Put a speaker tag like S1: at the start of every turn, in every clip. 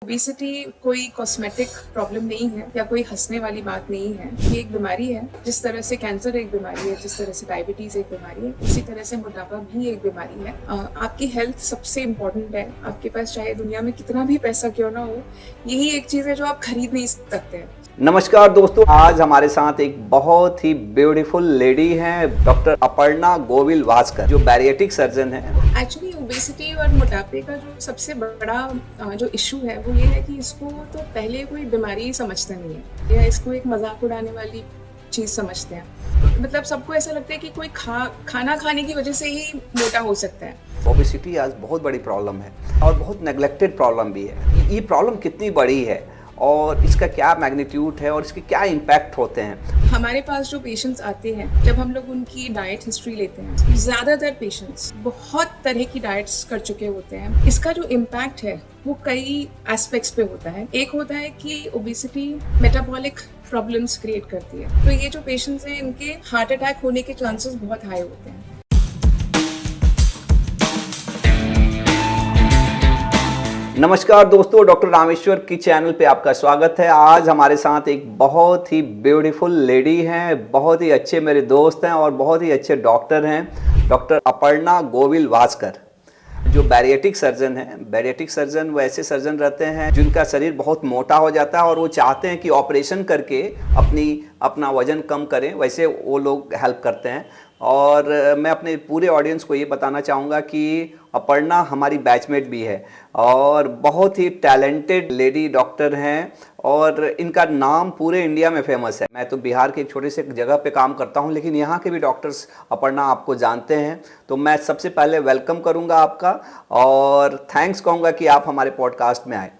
S1: Obesity कोई cosmetic problem नहीं है या कोई हंसने वाली बात नहीं है। ये एक बीमारी है। जिस तरह से कैंसर एक बीमारी है, जिस तरह से डायबिटीज एक बीमारी है, उसी तरह से मोटापा भी एक बीमारी है। आपकी हेल्थ सबसे इम्पोर्टेंट है। आपके पास चाहे दुनिया में कितना भी पैसा क्यों ना हो, यही एक चीज है जो आप खरीद नहीं सकते हैं।
S2: नमस्कार दोस्तों, आज हमारे साथ एक बहुत ही ब्यूटीफुल लेडी हैं, डॉक्टर अपर्णा गोविल वास्कर, जो बैरिएट्रिक सर्जन हैं।
S1: एक्चुअली ओबेसिटी और मोटापे का जो सबसे बड़ा जो इशू है वो ये है कि इसको तो पहले कोई बीमारी समझता नहीं है, या इसको एक मजाक उड़ाने वाली चीज समझते हैं। मतलब सबको ऐसा लगता है कि कोई खाना खाने की वजह से ही मोटा हो सकता है।
S2: ओबेसिटी आज बहुत बड़ी प्रॉब्लम है और बहुत नेग्लेक्टेड प्रॉब्लम भी है। ये प्रॉब्लम कितनी बड़ी है और इसका क्या मैग्नीट्यूड है और इसके क्या इम्पैक्ट होते हैं।
S1: हमारे पास जो पेशेंट्स आते हैं, जब हम लोग उनकी डाइट हिस्ट्री लेते हैं, ज़्यादातर पेशेंट्स बहुत तरह की डाइट्स कर चुके होते हैं। इसका जो इम्पैक्ट है वो कई एस्पेक्ट्स पे होता है। एक होता है कि ओबेसिटी मेटाबॉलिक प्रॉब्लम्स क्रिएट करती है, तो ये जो पेशेंट्स हैं इनके हार्ट अटैक होने के चांसेस बहुत हाई होते हैं।
S2: नमस्कार दोस्तों, डॉक्टर रामेश्वर की चैनल पे आपका स्वागत है। आज हमारे साथ एक बहुत ही ब्यूटीफुल लेडी हैं, बहुत ही अच्छे मेरे दोस्त हैं और बहुत ही अच्छे डॉक्टर हैं, डॉक्टर अपर्णा गोविल वास्कर, जो बैरिएट्रिक सर्जन हैं। बैरिएट्रिक सर्जन वो ऐसे सर्जन रहते हैं जिनका शरीर बहुत मोटा हो जाता है और वो चाहते हैं कि ऑपरेशन करके अपना वजन कम करें, वैसे वो लोग हेल्प करते हैं। और मैं अपने पूरे ऑडियंस को ये बताना चाहूँगा कि अपर्णा हमारी बैचमेट भी है और बहुत ही टैलेंटेड लेडी डॉक्टर हैं और इनका नाम पूरे इंडिया में फेमस है। मैं तो बिहार के एक छोटे से जगह पे काम करता हूँ, लेकिन यहाँ के भी डॉक्टर्स अपर्णा आपको जानते हैं। तो मैं सबसे पहले वेलकम करूँगा आपका और थैंक्स कहूँगा कि आप हमारे पॉडकास्ट में आए।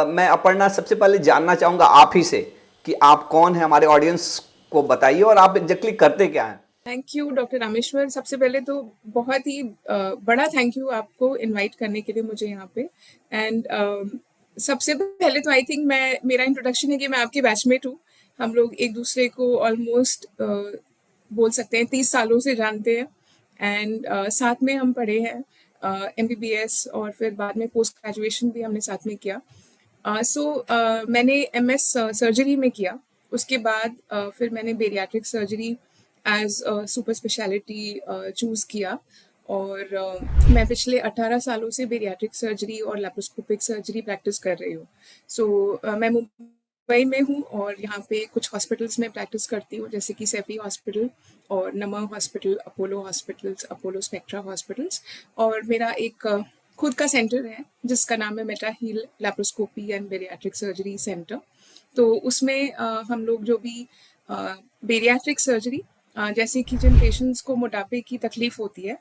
S2: मैं अपर्णा सबसे पहले जानना चाहूँगा आप ही से कि आप कौन हैं, हमारे ऑडियंस को बताइए और आप एग्जैक्टली करते क्या हैं।
S1: Thank you doctor Rameshwar. सबसे पहले तो बहुत ही बड़ा थैंक यू आपको इनवाइट करने के लिए मुझे यहाँ पे। एंड सबसे पहले तो आई थिंक मेरा इंट्रोडक्शन है कि मैं आपकी बैचमेट हूँ। हम लोग एक दूसरे को ऑलमोस्ट बोल सकते हैं 30 सालों से जानते हैं। एंड साथ में हम पढ़े हैं MBBS और फिर बाद में पोस्ट ग्रेजुएशन भी हमने साथ में किया। मैंने MS सर्जरी में किया। उसके बाद फिर मैंने bariatric surgery as super speciality choose किया और मैं पिछले 18 सालों से बेरियाट्रिक सर्जरी और लैप्रोस्कोपिक सर्जरी प्रैक्टिस कर रही हूँ। मैं मुंबई में हूँ और यहाँ पे कुछ हॉस्पिटल्स में प्रैक्टिस करती हूँ, जैसे कि सैफी हॉस्पिटल और नमा hospital, Apollo hospitals, Apollo spectra hospitals. और मेरा एक खुद का सेंटर है जिसका नाम है Meta Heal laparoscopy and bariatric surgery centre. तो उसमें हम लोग जो भी बेरियाट्रिक सर्जरी, जैसे कि जिन पेशेंट्स को मोटापे की तकलीफ होती है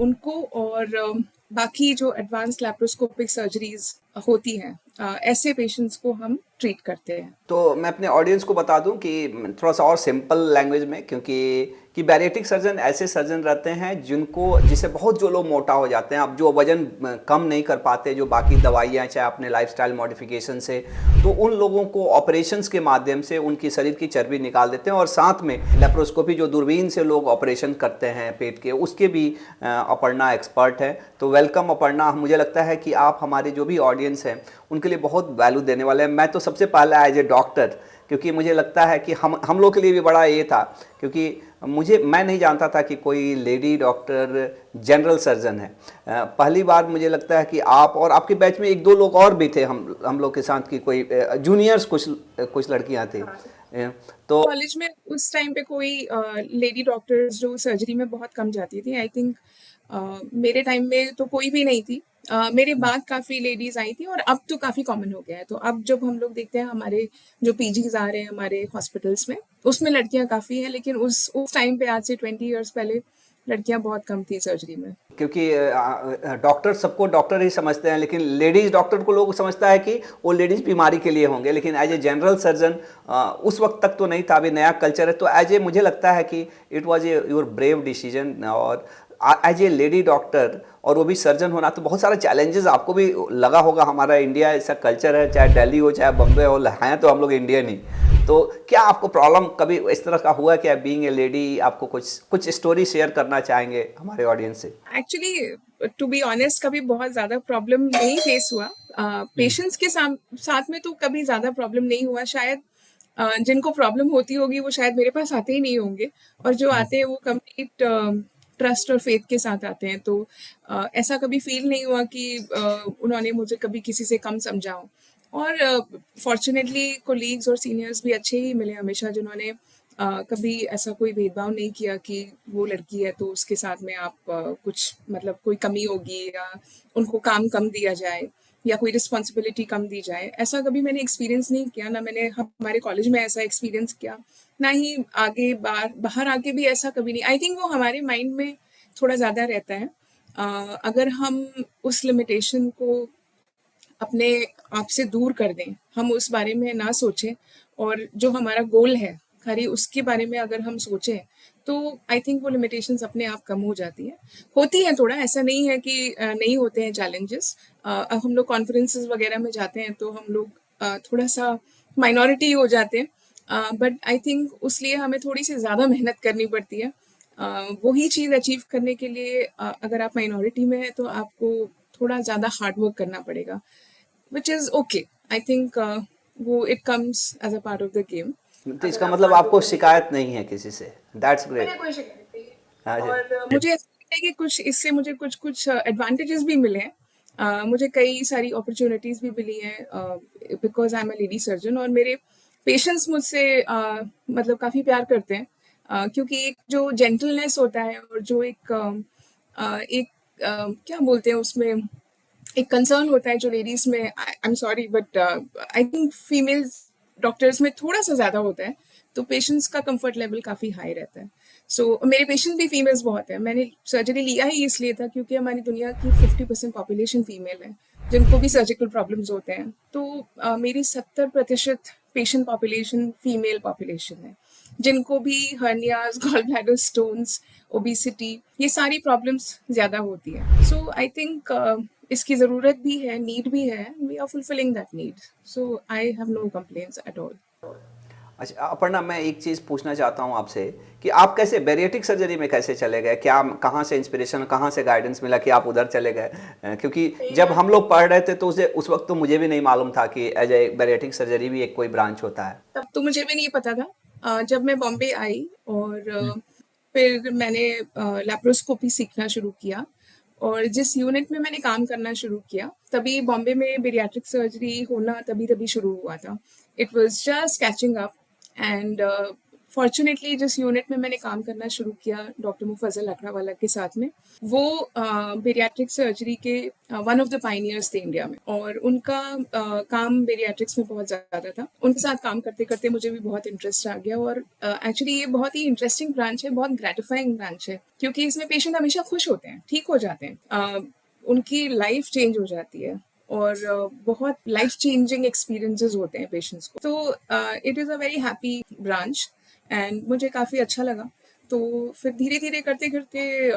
S1: उनको, और बाकी जो एडवांस लैप्रोस्कोपिक सर्जरीज होती हैं, ऐसे पेशेंट्स को हम ट्रीट करते हैं।
S2: तो मैं अपने ऑडियंस को बता दूं कि थोड़ा सा और सिंपल लैंग्वेज में, क्योंकि बैरिएट्रिक सर्जन ऐसे सर्जन रहते हैं जिससे बहुत जो लोग मोटा हो जाते हैं, अब जो वजन कम नहीं कर पाते, जो बाकी दवाइयाँ चाहे अपने लाइफस्टाइल मॉडिफिकेशन से, तो उन लोगों को ऑपरेशंस के माध्यम से उनकी शरीर की चर्बी निकाल देते हैं। और साथ में लेप्रोस्कोपी, जो दूरबीन से लोग ऑपरेशन करते हैं पेट के, उसके भी अपर्णा एक्सपर्ट है। तो वेलकम अपर्णा। मुझे लगता है कि आप हमारे जो भी ऑडियंस हैं उनके लिए बहुत वैल्यू देने वाले हैं। मैं तो सबसे पहले एज ए डॉक्टर, क्योंकि मुझे लगता है कि हम लोग के लिए भी बड़ा ये था, क्योंकि मैं नहीं जानता था कि कोई लेडी डॉक्टर जनरल सर्जन है। पहली बार मुझे लगता है कि आप और आपके बैच में एक दो लोग और भी थे हम लोग के साथ, की कोई जूनियर्स कुछ लड़कियां थी। तो
S1: कॉलेज में उस टाइम पे कोई लेडी डॉक्टर्स जो सर्जरी में बहुत कम जाती थी। आई थिंक मेरे टाइम में तो कोई भी नहीं थी। मेरे बाद काफ़ी लेडीज आई थी और अब तो काफ़ी कॉमन हो गया है। तो अब जब हम लोग देखते हैं हमारे जो PGs आ रहे हैं हमारे हॉस्पिटल्स में, उसमें लड़कियां काफ़ी हैं, लेकिन उस टाइम पे, आज से 20 ईयर्स पहले, लड़कियां बहुत कम थी सर्जरी में।
S2: क्योंकि डॉक्टर सबको डॉक्टर ही समझते हैं, लेकिन लेडीज़ डॉक्टर को लोग समझता है कि वो लेडीज़ बीमारी के लिए होंगे, लेकिन एज ए जनरल सर्जन उस वक्त तक तो नहीं था, अभी नया कल्चर है। तो एज ए मुझे लगता है कि it was a your brave decision. और एज ए लेडी डॉक्टर और वो भी सर्जन होना, तो बहुत सारे चैलेंजेस आपको भी लगा होगा। हमारा इंडिया ऐसा कल्चर है, चाहे दिल्ली हो चाहे बम्बे हो, हैं तो हम लोग इंडियन ही। तो क्या आपको प्रॉब्लम कभी इस तरह का हुआ कि बीइंग ए लेडी आपको कुछ स्टोरी शेयर करना चाहेंगे हमारे ऑडियंस से?
S1: एक्चुअली टू बी ऑनेस्ट, कभी बहुत ज़्यादा प्रॉब्लम नहीं फेस हुआ। पेशेंट्स के साथ में तो कभी ज़्यादा प्रॉब्लम नहीं हुआ शायद। जिनको प्रॉब्लम होती होगी वो शायद मेरे पास आते ही नहीं होंगे, और जो आते हैं वो कंप्लीट ट्रस्ट और फेथ के साथ आते हैं। तो ऐसा कभी फील नहीं हुआ कि उन्होंने मुझे कभी किसी से कम समझा हो। और फॉर्चुनेटली कोलीग्स और सीनियर्स भी अच्छे ही मिले हमेशा, जिन्होंने कभी ऐसा कोई भेदभाव नहीं किया कि वो लड़की है तो उसके साथ में आप कुछ मतलब कोई कमी होगी, या उनको काम कम दिया जाए, या कोई रिस्पॉन्सिबिलिटी कम दी जाए। ऐसा कभी मैंने एक्सपीरियंस नहीं किया, ना मैंने हमारे कॉलेज में ऐसा एक्सपीरियंस किया, ना ही आगे बाहर आके भी ऐसा कभी नहीं। आई थिंक वो हमारे माइंड में थोड़ा ज़्यादा रहता है। अगर हम उस लिमिटेशन को अपने आप से दूर कर दें, हम उस बारे में ना सोचें, और जो हमारा गोल है खाली उसके बारे में अगर हम सोचें, तो आई थिंक वो लिमिटेशंस अपने आप कम हो जाती है। होती हैं थोड़ा, ऐसा नहीं है कि नहीं होते हैं चैलेंजेस। अब हम लोग कॉन्फ्रेंसेस वगैरह में जाते हैं तो हम लोग थोड़ा सा माइनॉरिटी हो जाते हैं, बट आई थिंक उस लिए हमें थोड़ी सी ज़्यादा मेहनत करनी पड़ती है। वही चीज़ अचीव करने के लिए अगर आप माइनॉरिटी में हैं तो आपको थोड़ा ज़्यादा हार्ड वर्क करना पड़ेगा, which is okay. I think वो it comes as a part of the game.
S2: तो
S1: अगर
S2: इसका
S1: आप
S2: मतलब
S1: मान लो
S2: आपको शिकायत नहीं है किसी से, दैट्स
S1: मैंने
S2: ग्रेट।
S1: कोई शिकायत नहीं है,
S2: हाँ जी।
S1: और मुझे ऐसा लगता है कि कुछ इससे मुझे कुछ कुछ एडवांटेजेस भी मिले हैं। मुझे कई सारी अपॉर्चुनिटीज भी मिली हैं because I am a lady surgeon, और मेरे पेशेंट्स मुझसे मतलब काफ़ी प्यार करते हैं, क्योंकि एक जो जेंटलनेस होता है, और जो एक क्या बोलते हैं उसमें, एक कंसर्न होता है जो लेडीज में, I am sorry but I think female doctors में थोड़ा सा ज़्यादा होता है, तो पेशेंट्स का कंफर्ट लेवल काफ़ी हाई रहता है। सो मेरे पेशेंट्स भी फीमेल्स बहुत हैं। मैंने सर्जरी लिया ही इसलिए था क्योंकि हमारी दुनिया की 50% पॉपुलेशन फीमेल है, जिनको भी सर्जिकल प्रॉब्लम्स होते हैं। तो मेरी 70% पेशेंट पॉपुलेशन फीमेल पॉपुलेशन है, जिनको भी hernias, gall bladder stones, obesity, ये सारी प्रॉब्लम्स ज़्यादा होती है। सो आई थिंक इसकी ज़रूरत भी है, नीड भी है, we are fulfilling that need. So I have no complaints at all.
S2: अच्छा अपर्णा, मैं एक चीज़ पूछना चाहता हूँ आपसे कि आप कैसे बैरिएट्रिक सर्जरी में कैसे चले गए? क्या कहाँ से इंस्पिरेशन, कहाँ से गाइडेंस मिला कि आप उधर चले गए? क्योंकि जब हम लोग पढ़ रहे थे तो उस वक्त तो मुझे भी नहीं मालूम था कि एज ए बैरिएट्रिक सर्जरी भी एक कोई ब्रांच होता है।
S1: तब तो मुझे भी नहीं पता था। जब मैं बॉम्बे आई, और फिर मैंने लैप्रोस्कोपी सीखना शुरू किया, और जिस यूनिट में मैंने काम करना शुरू किया, तभी बॉम्बे में बेरियाट्रिक सर्जरी होना तभी तभी शुरू हुआ था। It was just catching up, and fortunately जिस यूनिट में मैंने काम करना शुरू किया डॉक्टर मुफज्जल अकड़ावाला के साथ में, वो बेरियाट्रिक सर्जरी के वन ऑफ द पाइनियर्स थे इंडिया में, और उनका काम बेरियाट्रिक्स में बहुत ज़्यादा था। उनके साथ काम करते करते मुझे भी बहुत इंटरेस्ट आ गया, और एक्चुअली ये बहुत ही इंटरेस्टिंग ब्रांच है, बहुत ग्रेटिफाइंग ब्रांच है, क्योंकि इसमें पेशेंट हमेशा खुश होते हैं, ठीक हो जाते हैं, उनकी लाइफ चेंज हो जाती है, और बहुत लाइफ चेंजिंग एक्सपीरियंसेस होते हैं पेशेंट्स को। तो it is a very happy branch, and मुझे काफ़ी अच्छा लगा। तो फिर धीरे धीरे करते करते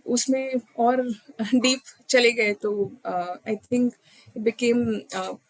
S1: उसमें और डीप चले गए, तो I think it became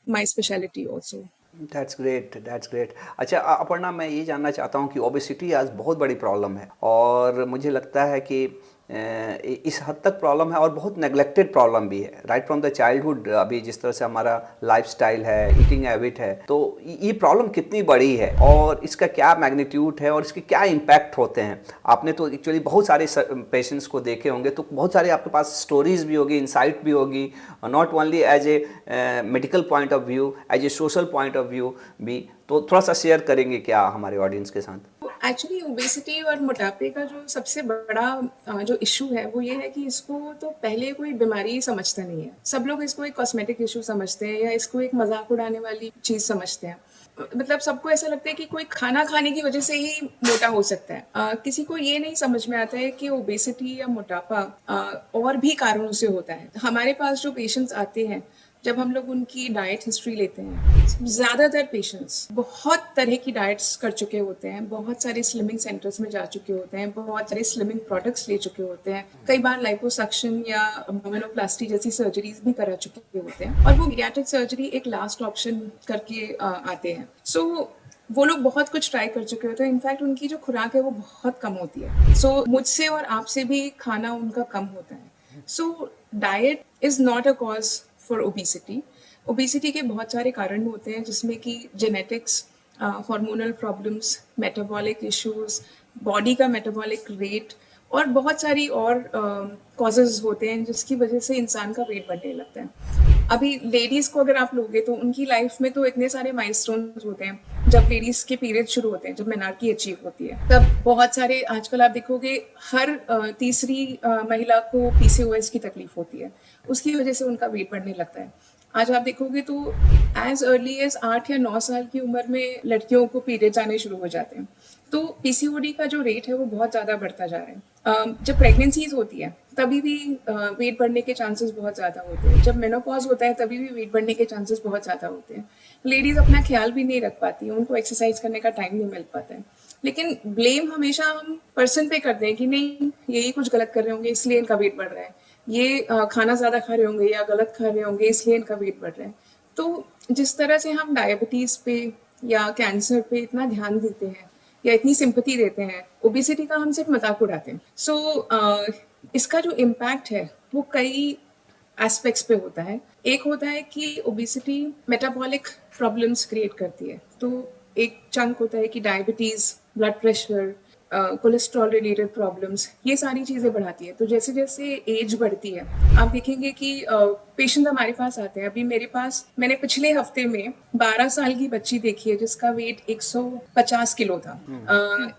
S1: my speciality also.
S2: That's great, that's great. अच्छा अपर्णा, मैं ये जानना चाहता हूँ कि ओबेसिटी आज बहुत बड़ी प्रॉब्लम है, और मुझे लगता है कि इस हद तक प्रॉब्लम है और बहुत नेग्लेक्टेड प्रॉब्लम भी है, राइट फ्रॉम द चाइल्डहुड। अभी जिस तरह से हमारा लाइफस्टाइल है, ईटिंग हैबिट है, तो ये प्रॉब्लम कितनी बड़ी है और इसका क्या मैग्नीट्यूड है और इसके क्या इम्पैक्ट होते हैं? आपने तो एक्चुअली बहुत सारे पेशेंट्स को देखे होंगे, तो बहुत सारे आपके पास स्टोरीज भी होगी, इंसाइट भी होगी, not only as a medical point of view, as a social point of view भी। तो थोड़ा सा शेयर करेंगे क्या हमारे ऑडियंस के साथ?
S1: एक्चुअली ओबेसिटी और मोटापे का जो सबसे बड़ा जो इशू है वो ये है कि इसको तो पहले कोई बीमारी समझता नहीं है। सब लोग इसको एक कॉस्मेटिक इशू समझते हैं, या इसको एक मजाक उड़ाने वाली चीज़ समझते हैं। मतलब सबको ऐसा लगता है कि कोई खाना खाने की वजह से ही मोटा हो सकता है। किसी को ये नहीं समझ में आता है कि ओबेसिटी या मोटापा और भी कारणों से होता है। हमारे पास जो पेशेंट्स आते हैं, जब हम लोग उनकी डाइट हिस्ट्री लेते हैं, ज़्यादातर पेशेंट्स बहुत तरह की डाइट्स कर चुके होते हैं, बहुत सारे स्लिमिंग सेंटर्स में जा चुके होते हैं, बहुत सारे स्लिमिंग प्रोडक्ट्स ले चुके होते हैं, कई बार लाइपोसक्शन या अब्डोमिनोप्लास्टी जैसी सर्जरीज भी करा चुके होते हैं, और वो बैरियाट्रिक सर्जरी एक लास्ट ऑप्शन करके आते हैं। सो वो लोग बहुत कुछ ट्राई कर चुके होते हैं। इनफैक्ट उनकी जो खुराक है वो बहुत कम होती है। सो मुझसे और आपसे भी खाना उनका कम होता है। So diet is not a cause for obesity. Obesity के बहुत सारे कारण होते हैं, जिसमें कि genetics, hormonal problems, metabolic issues, body का मेटाबॉलिक रेट और बहुत सारी और कॉजेज होते हैं जिसकी वजह से इंसान का वेट बढ़ने लगता है। अभी लेडीज को अगर आप लोगे तो उनकी लाइफ में तो इतने सारे माइलस्टोन्स होते हैं। जब लेडीज के पीरियड शुरू होते हैं, जब मेनार्की अचीव होती है, तब बहुत सारे, आजकल आप देखोगे हर तीसरी महिला को पीसीओएस की तकलीफ होती है। उसकी वजह से उनका वेट बढ़ने लगता है। आज आप देखोगे तो एज अर्ली एज 8 या 9 साल की उम्र में लड़कियों को पीरियड्स आने शुरू हो जाते हैं। तो पीसीओडी का जो रेट है वो बहुत ज़्यादा बढ़ता जा रहा है। जब प्रेगनेंसीज होती है तभी भी वेट बढ़ने के चांसेस बहुत ज़्यादा होते हैं। जब मेनोपॉज होता है तभी भी वेट बढ़ने के चांसेस बहुत ज़्यादा होते हैं। लेडीज़ अपना ख्याल भी नहीं रख पाती हैं, उनको एक्सरसाइज करने का टाइम नहीं मिल पाता है। लेकिन ब्लेम हमेशा हम पर्सन पे करते हैं कि नहीं, यही कुछ गलत कर रहे होंगे इसलिए इनका वेट बढ़ रहा है, ये खाना ज़्यादा खा रहे होंगे या गलत खा रहे होंगे इसलिए इनका वेट बढ़ रहा है। तो जिस तरह से हम डायबिटीज़ पे या कैंसर पे इतना ध्यान देते हैं या इतनी सिंपैथी देते हैं, ओबेसिटी का हम सिर्फ मजाक उड़ाते हैं। इसका जो इम्पैक्ट है वो कई एस्पेक्ट्स पे होता है। एक होता है कि ओबेसिटी मेटाबॉलिक प्रॉब्लम्स क्रिएट करती है। तो एक चंक होता है कि diabetes, blood pressure, cholesterol related problems, ये सारी चीज़ें बढ़ाती है। तो जैसे जैसे एज बढ़ती है, आप देखेंगे कि पेशेंट हमारे पास आते हैं। अभी मेरे पास, मैंने पिछले हफ्ते में 12 साल की बच्ची देखी है जिसका वेट 150 किलो था।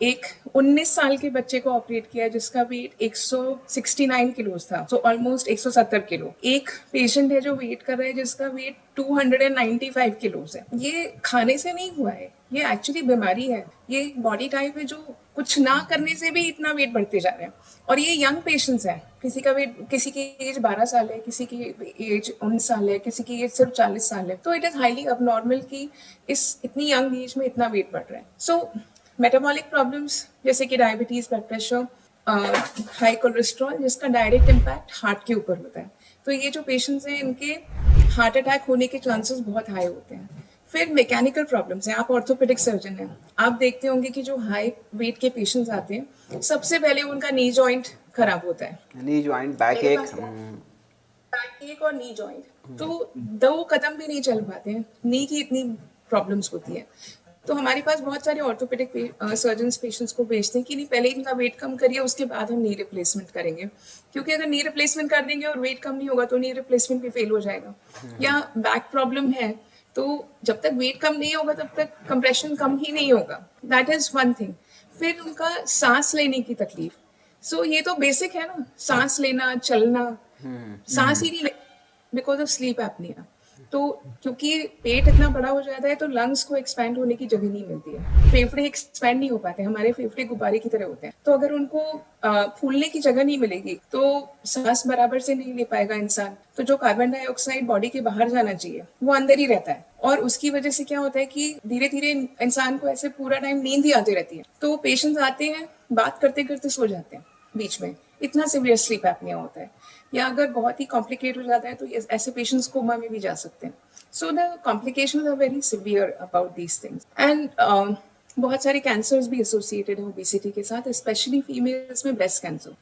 S1: एक 19 साल के बच्चे को ऑपरेट किया जिसका वेट 169 किलो था, सो ऑलमोस्ट 170 किलो। एक पेशेंट है जो वेट कर रहा है जिसका वेट 295 किलो है। ये खाने से नहीं हुआ है, ये एक्चुअली बीमारी है, ये बॉडी टाइप है जो कुछ ना करने से भी इतना वेट बढ़ते जा रहे हैं। और ये यंग पेशेंट्स हैं, किसी का वेट, किसी की एज 12 साल है, किसी की एज 19 साल है, किसी की एज सिर्फ 40 साल है। तो इट इज हाईली अबनॉर्मल कि इस इतनी यंग एज में इतना वेट बढ़ रहा है। सो मेटाबॉलिक प्रॉब्लम्स जैसे कि diabetes, blood pressure, high cholesterol, जिसका डायरेक्ट इम्पैक्ट हार्ट के ऊपर होता है। तो ये जो पेशेंट्स हैं इनके हार्ट अटैक होने के चांसेस बहुत हाई होते हैं। फिर मैकेनिकल प्रॉब्लम्स हैं। आप ऑर्थोपेडिक सर्जन हैं, आप देखते होंगे कि जो हाई वेट के पेशेंट्स आते हैं सबसे पहले उनका नी जॉइंट खराब होता है।
S2: नी जॉइंट, बैक
S1: मेरे
S2: एक।
S1: पास बैक एक और नी जॉइंट, तो दो कदम भी नहीं चल पाते हैं, नी की इतनी प्रॉब्लम्स होती है। तो हमारे पास बहुत सारे ऑर्थोपेडिक सर्जन्स पेशेंट्स को भेजते हैं कि नहीं, पहले इनका वेट कम करिए, उसके बाद हम नी रिप्लेसमेंट करेंगे। क्योंकि अगर नी रिप्लेसमेंट कर देंगे और वेट कम नहीं होगा तो नी रिप्लेसमेंट भी फेल हो जाएगा। या बैक प्रॉब्लम है तो जब तक वेट कम नहीं होगा तब तक कंप्रेशन कम ही नहीं होगा। That is one thing. फिर उनका सांस लेने की तकलीफ। ये तो बेसिक है ना, सांस लेना, चलना, सांस ही नहीं ले, बिकॉज ऑफ स्लीप एपनिया। तो क्योंकि पेट इतना बड़ा हो जाता है तो लंग्स को एक्सपैंड होने की जगह नहीं मिलती है, फेफड़े एक्सपैंड नहीं हो पाते। हमारे फेफड़े गुब्बारे की तरह होते हैं, तो अगर उनको फूलने की जगह नहीं मिलेगी तो सांस बराबर से नहीं ले पाएगा इंसान। तो जो कार्बन डाइऑक्साइड बॉडी के बाहर जाना चाहिए वो अंदर ही रहता है, और उसकी वजह से क्या होता है कि धीरे धीरे इंसान को ऐसे पूरा टाइम नींद ही आती रहती है। तो पेशेंट्स आते हैं, बात करते करते सो जाते हैं बीच में, इतना सिवियर स्लीप एपनिया होता है। या अगर बहुत ही कॉम्प्लिकेट हो जाता है तो ऐसे पेशेंट्स कोमा में भी जा सकते हैं। So the complications are very severe about these things. And बहुत सारे कैंसर्स भी एसोसिएटेड हैं ओबेसिटी के साथ, स्पेशली फीमेल्स में ब्रेस्ट कैंसर।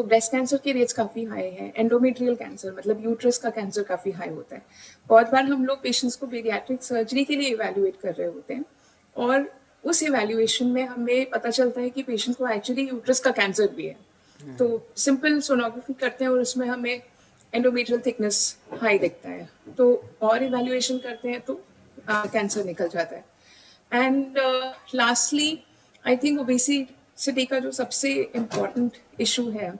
S1: ब्रेस्ट कैंसर के रेट्स काफ़ी हाई हैं। एंडोमेट्रियल कैंसर मतलब यूट्रस का कैंसर काफ़ी हाई होता है। बहुत बार हम लोग पेशेंट्स को पीडियाट्रिक सर्जरी के लिए इवेल्युएट कर रहे होते हैं, और उस इवेल्युएशन में हमें पता चलता है कि पेशेंट को एक्चुअली यूट्रस का कैंसर भी है। तो सिंपल सोनोग्राफी करते हैं और उसमें हमें एंडोमेट्रियल थिकनेस हाई दिखता है, तो और इवेल्युएशन करते हैं तो कैंसर निकल जाता है। And lastly I think obesity का जो सबसे इम्पोर्टेंट इशू है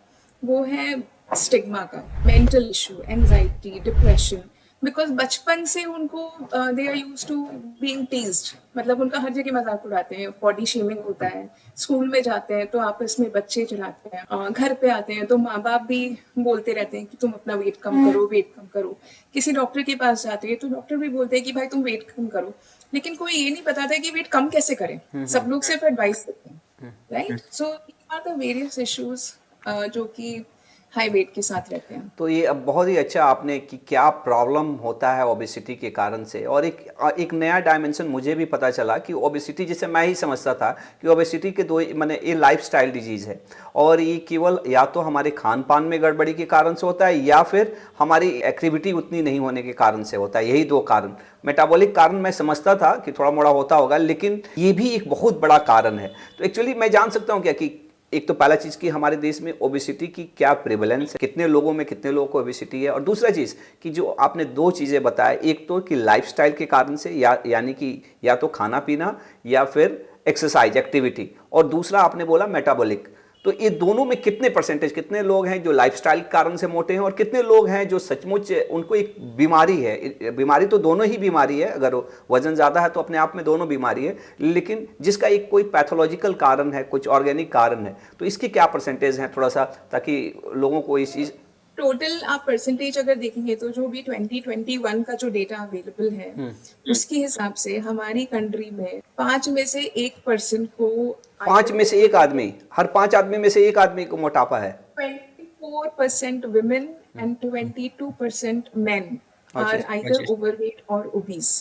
S1: वो है स्टिग्मा का, mental issue, anxiety, depression. Because बचपन से उनको they are use to being teased, मतलब उनका हर जगह मजाक उड़ाते हैं, बॉडी शेमिंग होता है। स्कूल में जाते हैं तो आपस में बच्चे चिढ़ाते हैं, घर पे आते हैं तो माँ बाप भी बोलते रहते हैं कि तुम अपना वेट कम करो, वेट कम करो। किसी डॉक्टर के पास जाते हैं तो डॉक्टर भी बोलते हैं कि भाई तुम वेट कम करो, लेकिन कोई ये नहीं बताता कि वेट कम कैसे करें। सब लोग सिर्फ एडवाइस देते हैं, right. So are the various issues जो कि हाई वेट के साथ रहते हैं।
S2: तो ये अब बहुत ही अच्छा आपने कि क्या प्रॉब्लम होता है ओबेसिटी के कारण से, और एक नया डायमेंशन मुझे भी पता चला कि ओबेसिटी, जैसे मैं ही समझता था कि ओबेसिटी के दो, माने ये लाइफस्टाइल डिजीज़ है, और ये केवल या तो हमारे खान पान में गड़बड़ी के कारण से होता है या फिर हमारी एक्टिविटी उतनी नहीं होने के कारण से होता है। यही दो कारण, मेटाबॉलिक कारण मैं समझता था कि थोड़ा मोड़ा होता होगा, लेकिन ये भी एक बहुत बड़ा कारण है। तो एक्चुअली मैं जान सकता हूँ क्या कि एक तो पहला चीज़ कि हमारे देश में ओबेसिटी की क्या प्रेवलेंस है, कितने लोगों में कितने लोगों को ओबेसिटी है, और दूसरा चीज़ कि जो आपने दो चीज़ें बताए, एक तो कि लाइफस्टाइल के कारण से, यानी कि या तो खाना पीना या फिर एक्सरसाइज एक्टिविटी, और दूसरा आपने बोला मेटाबॉलिक। तो ये दोनों में कितने परसेंटेज, कितने लोग हैं जो लाइफस्टाइल के कारण से मोटे हैं, और कितने लोग हैं जो सचमुच उनको एक बीमारी है। बीमारी तो दोनों ही बीमारी है, अगर वजन ज़्यादा है तो अपने आप में दोनों बीमारी है, लेकिन जिसका एक कोई पैथोलॉजिकल कारण है, कुछ ऑर्गेनिक कारण है, तो इसके क्या परसेंटेज हैं थोड़ा सा, ताकि लोगों को इस चीज़।
S1: टोटल आप परसेंटेज अगर देखेंगे तो जो भी 2021 का जो डेटा अवेलेबल है उसके हिसाब से हमारी कंट्री में 5 में से 1 पर्सन को,
S2: 5 में से 1 आदमी, हर 5 आदमी में से 1 आदमी को मोटापा है।
S1: 24% women and 22% men
S2: अच्छा
S1: are either overweight or obese.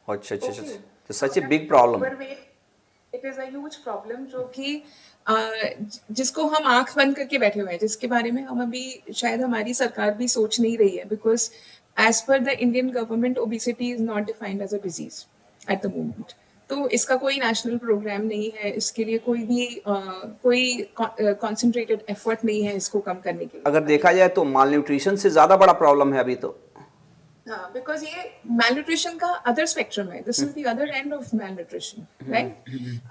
S2: अच्छा अच्छा अच्छा,
S1: Okay.
S2: तो such a big problem.
S1: Overweight, it is a huge problem जो कि जिसको हम आंख बंद करके बैठे हुए हैं, जिसके बारे में हम अभी शायद हमारी सरकार भी सोच नहीं रही है, because as per the Indian government obesity is not defined as a disease at the moment. तो इसका कोई नेशनल प्रोग्राम नहीं है, इसके लिए कोई भी कोई कॉन्सेंट्रेटेड एफर्ट नहीं है इसको कम करने के लिए।
S2: अगर देखा जाए तो माल न्यूट्रिशन से ज़्यादा बड़ा प्रॉब्लम है अभी तो।
S1: हाँ, बिकॉज ये malnutrition का अदर स्पेक्ट्रम है, this is the other end of malnutrition, right?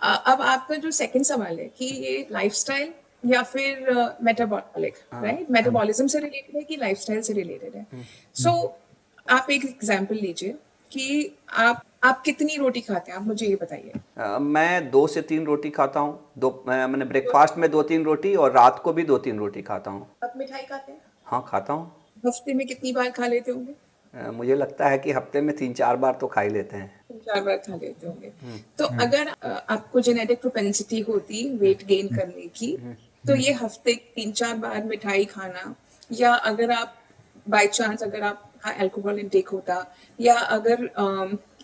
S1: अब आपका जो सेकंड सवाल है कि ये लाइफस्टाइल या फिर मेटाबॉलिक, राइट? मेटाबॉलिज्म से रिलेटेड है कि लाइफस्टाइल से रिलेटेड है? सो आप एक एग्जांपल लीजिए कि आप कितनी रोटी खाते हैं, आप मुझे ये बताइए।
S2: मैं 2 से 3 रोटी खाता हूँ। मैंने ब्रेकफास्ट में 2-3 रोटी, और रात को भी 2-3 रोटी खाता हूँ।
S1: आप मिठाई खाते हैं?
S2: हाँ खाता हूँ।
S1: हफ्ते में कितनी बार खा लेते होंगे?
S2: मुझे लगता है कि हफ्ते में 3-4 बार तो खा ही लेते हैं।
S1: 3-4 बार खा लेते होंगे। तो अगर आपको जेनेटिक प्रोपेंसिटी होती वेट गेन करने की, तो ये हफ्ते 3-4 बार मिठाई खाना, या अगर आप बाय चांस अगर आपका अल्कोहल इंटेक होता, या अगर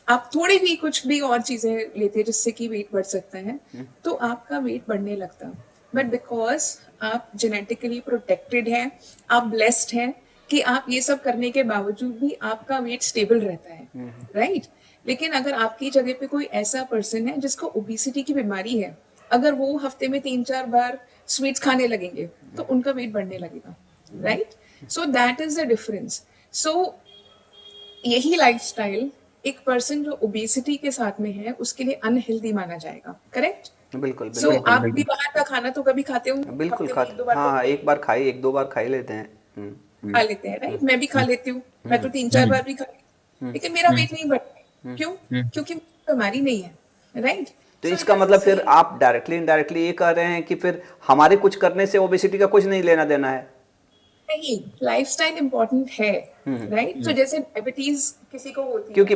S1: आप थोड़ी भी कुछ भी और चीजें लेते जिससे कि वेट बढ़ सकता है, तो आपका वेट बढ़ने लगता। बट बिकॉज आप जेनेटिकली प्रोटेक्टेड हैं, आप ब्लेस्ड हैं कि आप ये सब करने के बावजूद भी आपका वेट स्टेबल रहता है, राइट? लेकिन अगर आपकी जगह पे कोई ऐसा पर्सन है जिसको ओबेसिटी की बीमारी है, अगर वो हफ्ते में 3-4 बार स्वीट्स खाने लगेंगे तो उनका वेट बढ़ने लगेगा, right? So that is the difference. So यही लाइफस्टाइल एक पर्सन जो ओबेसिटी के साथ में है उसके लिए अनहेल्दी माना जाएगा, करेक्ट?
S2: बिल्कुल
S1: सो
S2: बिल्कुल
S1: आप भी बाहर का खाना तो कभी खाते होंगे,
S2: बिल्कुल
S1: हफ्ते में 1-2 बार तो
S2: हाँ, 1 बार खा ही लेते हैं।
S1: खा लेते हैं, राइट? मैं भी खा लेती हूँ, मैं तो 3-4 बार भी खा लेती हूँ, लेकिन मेरा वेट नहीं बढ़ता। क्यों? क्योंकि बीमारी नहीं है, राइट?
S2: तो इसका मतलब फिर आप डायरेक्टली इनडायरेक्टली ये कह रहे हैं कि फिर हमारे कुछ करने से ओबेसिटी का कुछ नहीं लेना देना है।
S1: नहीं, लाइफस्टाइल इम्पोर्टेंट है, राइट? तो जैसे डायबिटीज किसी को होती है,
S2: क्योंकि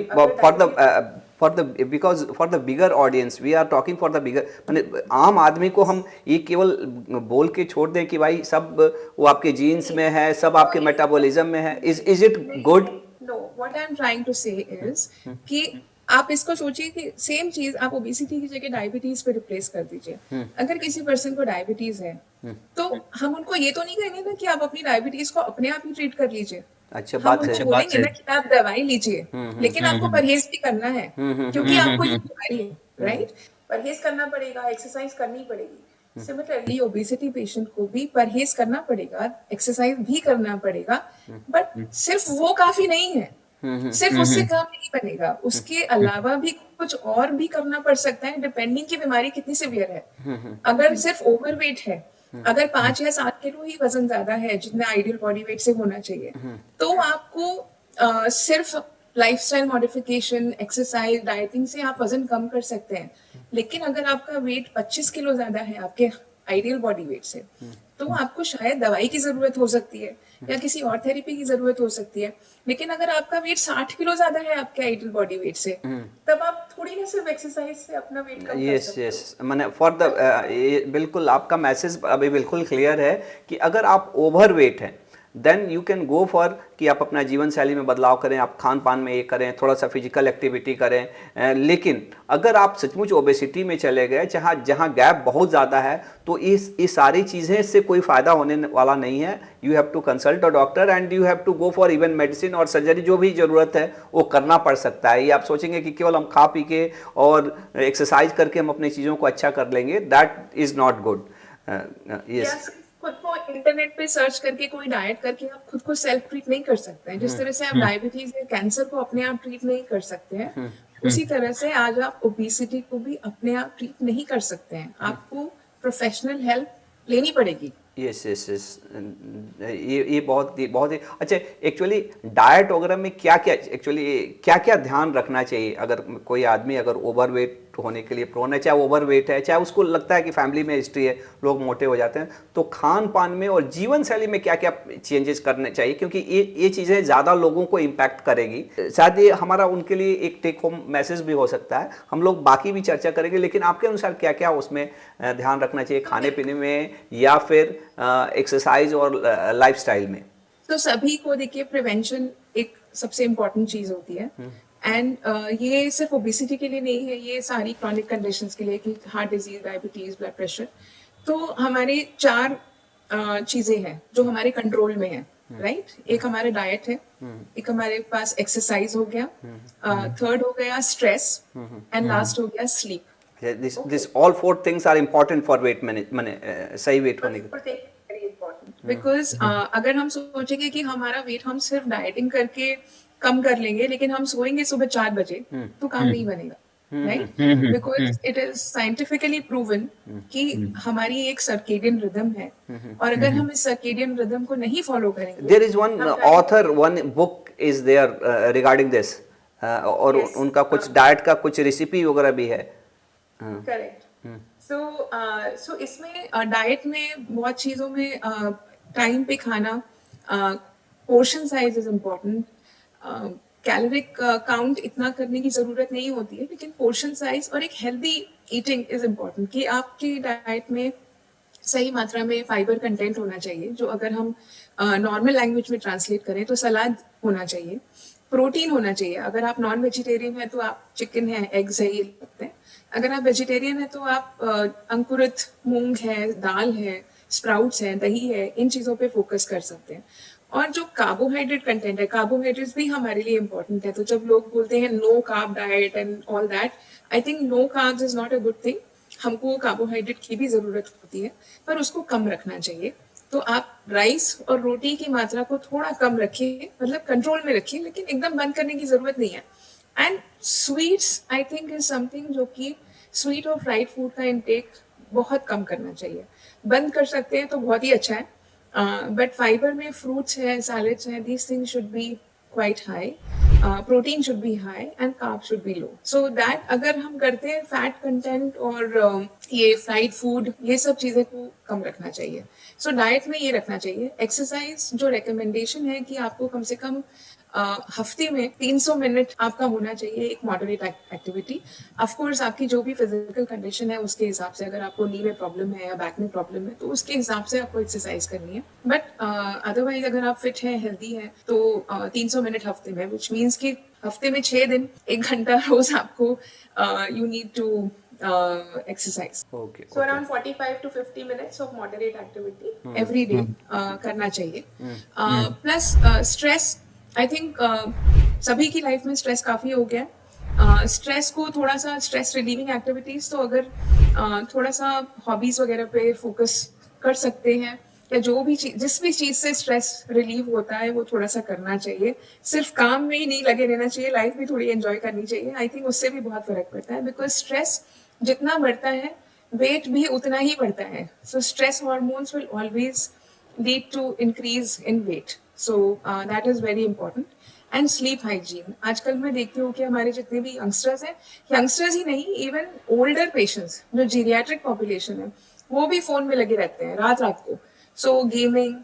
S1: अगर
S2: because for the bigger audience we are talking for the bigger, मैंने आम आदमी को हम ये केवल बोल के छोड़ दें कि भाई सब वो आपके जीन्स में है, सब आपके मेटाबॉलिज्म में है, is it good?
S1: No, what I am trying to say is कि आप इसको सोचिए कि सेम चीज आप ओबेसिटी की जगह डायबिटीज पे रिप्लेस कर दीजिए। अगर किसी पर्सन को डायबिटीज है तो हम उनको ये तो नहीं कहेंगे ना कि आप अपनी डायबिटीज को अपने आप ही ट्रीट कर लीजिए।
S2: अच्छा
S1: हम
S2: बात
S1: उनको
S2: है।
S1: बोलेंगे ना कि आप दवाई लीजिए, लेकिन आपको परहेज भी करना है क्योंकि आपको ये बीमारी है, राइट? परहेज करना पड़ेगा, एक्सरसाइज करनी पड़ेगी। सिमिलरली ओबेसिटी पेशेंट को भी परहेज करना पड़ेगा, एक्सरसाइज भी करना पड़ेगा, बट सिर्फ वो काफी नहीं है, सिर्फ उससे काम नहीं बनेगा, उसके अलावा भी कुछ और भी करना पड़ सकता है, डिपेंडिंग की बीमारी कितनी सीवियर है। अगर सिर्फ ओवरवेट है, अगर 5 या 7 किलो ही वजन ज्यादा है जितना आइडियल बॉडी वेट से होना चाहिए, तो आपको सिर्फ लाइफस्टाइल मॉडिफिकेशन, एक्सरसाइज, डाइटिंग से आप वजन कम कर सकते हैं। लेकिन अगर आपका वेट 25 किलो ज्यादा है आपके आइडियल बॉडी वेट से, तो आपको शायद दवाई की जरूरत हो सकती है या किसी और थेरेपी की जरूरत हो सकती है। लेकिन अगर आपका वेट 60 किलो ज्यादा है आपके आइडियल बॉडी वेट से, तब आप थोड़ी थोड़ी ना सिर्फ एक्सरसाइज से अपना वेट कम कर
S2: यस
S1: सकते हो।
S2: यस, मैंने फॉर द ये बिल्कुल आपका मैसेज अभी बिल्कुल क्लियर है कि अगर आप ओवर वेट हैं then you can go for कि आप अपना जीवन शैली में बदलाव करें, आप खान पान में ये करें, थोड़ा सा फिजिकल एक्टिविटी करें। लेकिन अगर आप सचमुच ओबेसिटी में चले गए जहाँ जहाँ गैप बहुत ज़्यादा है तो इस सारी चीज़ें से कोई फ़ायदा होने वाला नहीं है। You have to consult a doctor and you have to go for even medicine और सर्जरी, जो भी ज़रूरत है वो करना पड़ सकता है। ये आप सोचेंगे कि केवल हम खा पी के और एक्सरसाइज करके हम अपनी चीज़ों को अच्छा कर लेंगे, दैट इज़ नॉट गुड।
S1: या
S2: यस।
S1: सिर्फ खुद को इंटरनेट पे सर्च करके कोई डाइट करके आप खुद को सेल्फ ट्रीट नहीं कर सकते हैं। जिस तरह से आप डायबिटीज या कैंसर को अपने आप ट्रीट नहीं कर सकते हैं, उसी तरह से आज आप ओबेसिटी को भी अपने आप ट्रीट नहीं कर सकते हैं। आपको प्रोफेशनल हेल्प लेनी पड़ेगी।
S2: यस यस यस, ये बहुत ही अच्छा। एक्चुअली डाइट वगैरह में क्या क्या एक्चुअली क्या क्या ध्यान रखना चाहिए अगर कोई आदमी अगर ओवरवेट होने के लिए प्रोन है, चाहे ओवरवेट है चाहे उसको लगता है कि फैमिली में हिस्ट्री है, लोग मोटे हो जाते हैं, तो खान पान में और जीवन शैली में क्या क्या चेंजेस करने चाहिए, क्योंकि ये चीज़ें ज़्यादा लोगों को इम्पैक्ट करेगी। शायद ये हमारा उनके लिए एक टेक होम मैसेज भी हो सकता है। हम लोग बाकी भी चर्चा करेंगे, लेकिन आपके अनुसार क्या क्या उसमें ध्यान रखना चाहिए खाने पीने में या फिर एक्सरसाइज और लाइफस्टाइल में?
S1: तो सभी को देखिए प्रिवेंशन एक सबसे इम्पोर्टेंट चीज होती है। एंड ये सिर्फ ओबेसिटी के लिए नहीं है, ये सारी क्रॉनिक कंडीशंस के लिए कि heart disease, diabetes, blood pressure. तो हमारे चार चीजें हैं जो हमारे कंट्रोल में है, राइट? एक हमारा डाइट है, एक हमारे पास एक्सरसाइज हो गया, थर्ड हो गया स्ट्रेस, एंड लास्ट हो गया sleep.
S2: This all four things are important for weight मैंने सही वेट होने के।
S1: बिकॉज अगर हम सोचेंगे कि हमारा वेट हम सिर्फ डाइटिंग करके कम कर लेंगे, लेकिन हम सोएंगे सुबह 4 बजे, तो काम नहीं बनेगा, right? Because it is scientifically proven कि हमारी एक सर्केडियन रिदम है, और अगर हम इस सर्केडियन रिदम को नहीं फॉलो करेंगे,
S2: there is one author, one book is there regarding this, और उनका कुछ डाइट का कुछ रेसिपी वगैरह भी है।
S1: करेक्ट। सो इसमें डाइट में बहुत चीजों में टाइम पे खाना, portion size is important. Caloric count इतना करने की जरूरत नहीं होती है, लेकिन पोर्शन साइज और एक हेल्दी ईटिंग इज इम्पोर्टेंट कि आपकी डाइट में सही मात्रा में फाइबर कंटेंट होना चाहिए, जो अगर हम नॉर्मल लैंग्वेज में ट्रांसलेट करें तो सलाद होना चाहिए, प्रोटीन होना चाहिए। अगर आप नॉन वेजिटेरियन है तो आप चिकन है, एग्स है, ये सकते हैं। अगर आप वेजिटेरियन है तो आप अंकुरित मूंग है, दाल है, स्प्राउट्स है, दही है, इन चीज़ों पे फोकस कर सकते हैं। और जो कार्बोहाइड्रेट कंटेंट है, कार्बोहाइड्रेट्स भी हमारे लिए इम्पोर्टेंट है। तो जब लोग बोलते हैं no carb diet and all that, I think no carbs is not a good thing. हमको कार्बोहाइड्रेट की भी ज़रूरत होती है, पर उसको कम रखना चाहिए। तो आप राइस और रोटी की मात्रा को थोड़ा कम रखिए, मतलब कंट्रोल में रखिए, लेकिन एकदम बंद करने की ज़रूरत नहीं है। And sweets I think is something जो कि स्वीट और फ्राइड फूड का इंटेक बहुत कम करना चाहिए। बंद कर सकते हैं तो बहुत ही अच्छा है, बट फाइबर में फ्रूट्स है, सैलेड्स हैं, these things should be quite high, protein should be high and carb should be low. So that अगर हम करते हैं, फैट कंटेंट और ये फ्राइड फूड, ये सब चीज़ें को कम रखना चाहिए। सो डाइट में ये रखना चाहिए। एक्सरसाइज जो रिकमेंडेशन है कि आपको कम से कम हफ्ते में 300 मिनट आपका होना चाहिए एक मॉडरेट एक्टिविटी। ऑफ कोर्स आपकी जो भी फिजिकल कंडीशन है उसके हिसाब से, अगर आपको नी में प्रॉब्लम है या बैक में प्रॉब्लम है तो उसके हिसाब से आपको एक्सरसाइज करनी है। बट अदरवाइज अगर आप फिट हैं, हेल्दी हैं, तो 300 मिनट हफ्ते में, विच मीन्स कि हफ्ते में 6 दिन 1 घंटा रोज आपको you need to exercise.
S2: Okay,
S1: So
S2: okay.
S1: around 45 to 50 minutes of moderate activity every day करना चाहिए. Plus stress, I think सभी की लाइफ में स्ट्रेस काफी हो गया। स्ट्रेस को थोड़ा सा, स्ट्रेस रिलीविंग एक्टिविटीज, तो अगर थोड़ा सा हॉबीज वगैरह पे फोकस कर सकते हैं, या जो भी चीज, जिस भी चीज से स्ट्रेस रिलीव होता है वो थोड़ा सा करना चाहिए। सिर्फ काम में ही नहीं लगे रहना चाहिए, लाइफ भी थोड़ी एंजॉय करनी चाहिए। आई थिंक उससे भी बहुत फर्क पड़ता है, बिकॉज स्ट्रेस जितना बढ़ता है वेट भी उतना ही बढ़ता है। So stress hormones will always lead to increase in weight, so that is very important. And sleep hygiene, आजकल मैं देखती हूँ कि हमारे जितने भी यंगस्टर्स हैं, यंगस्टर्स ही नहीं, इवन ओल्डर पेशेंट्स, जो जीरियाट्रिक पॉपुलेशन है, वो भी फोन में लगे रहते हैं रात रात को। सो गेमिंग,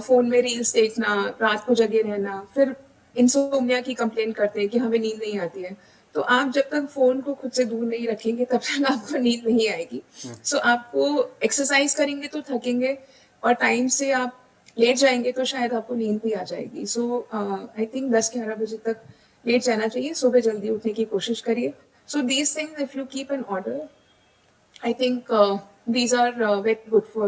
S1: फोन में रील्स देखना, रात को जगे रहना, फिर इंसोम्निया की कंप्लेन करते हैं कि हमें नींद नहीं आती है। तो आप जब तक फ़ोन को खुद से दूर नहीं रखेंगे तब तक आपको नींद नहीं आएगी। सो आपको एक्सरसाइज़ करेंगे तो थकेंगे और टाइम से आप लेट जाएँगे तो शायद आपको नींद भी आ जाएगी। सो आई थिंक 10-11 बजे तक लेट जाना चाहिए, सुबह जल्दी उठने की कोशिश करिए। So these things if you keep in order, I think these are very good for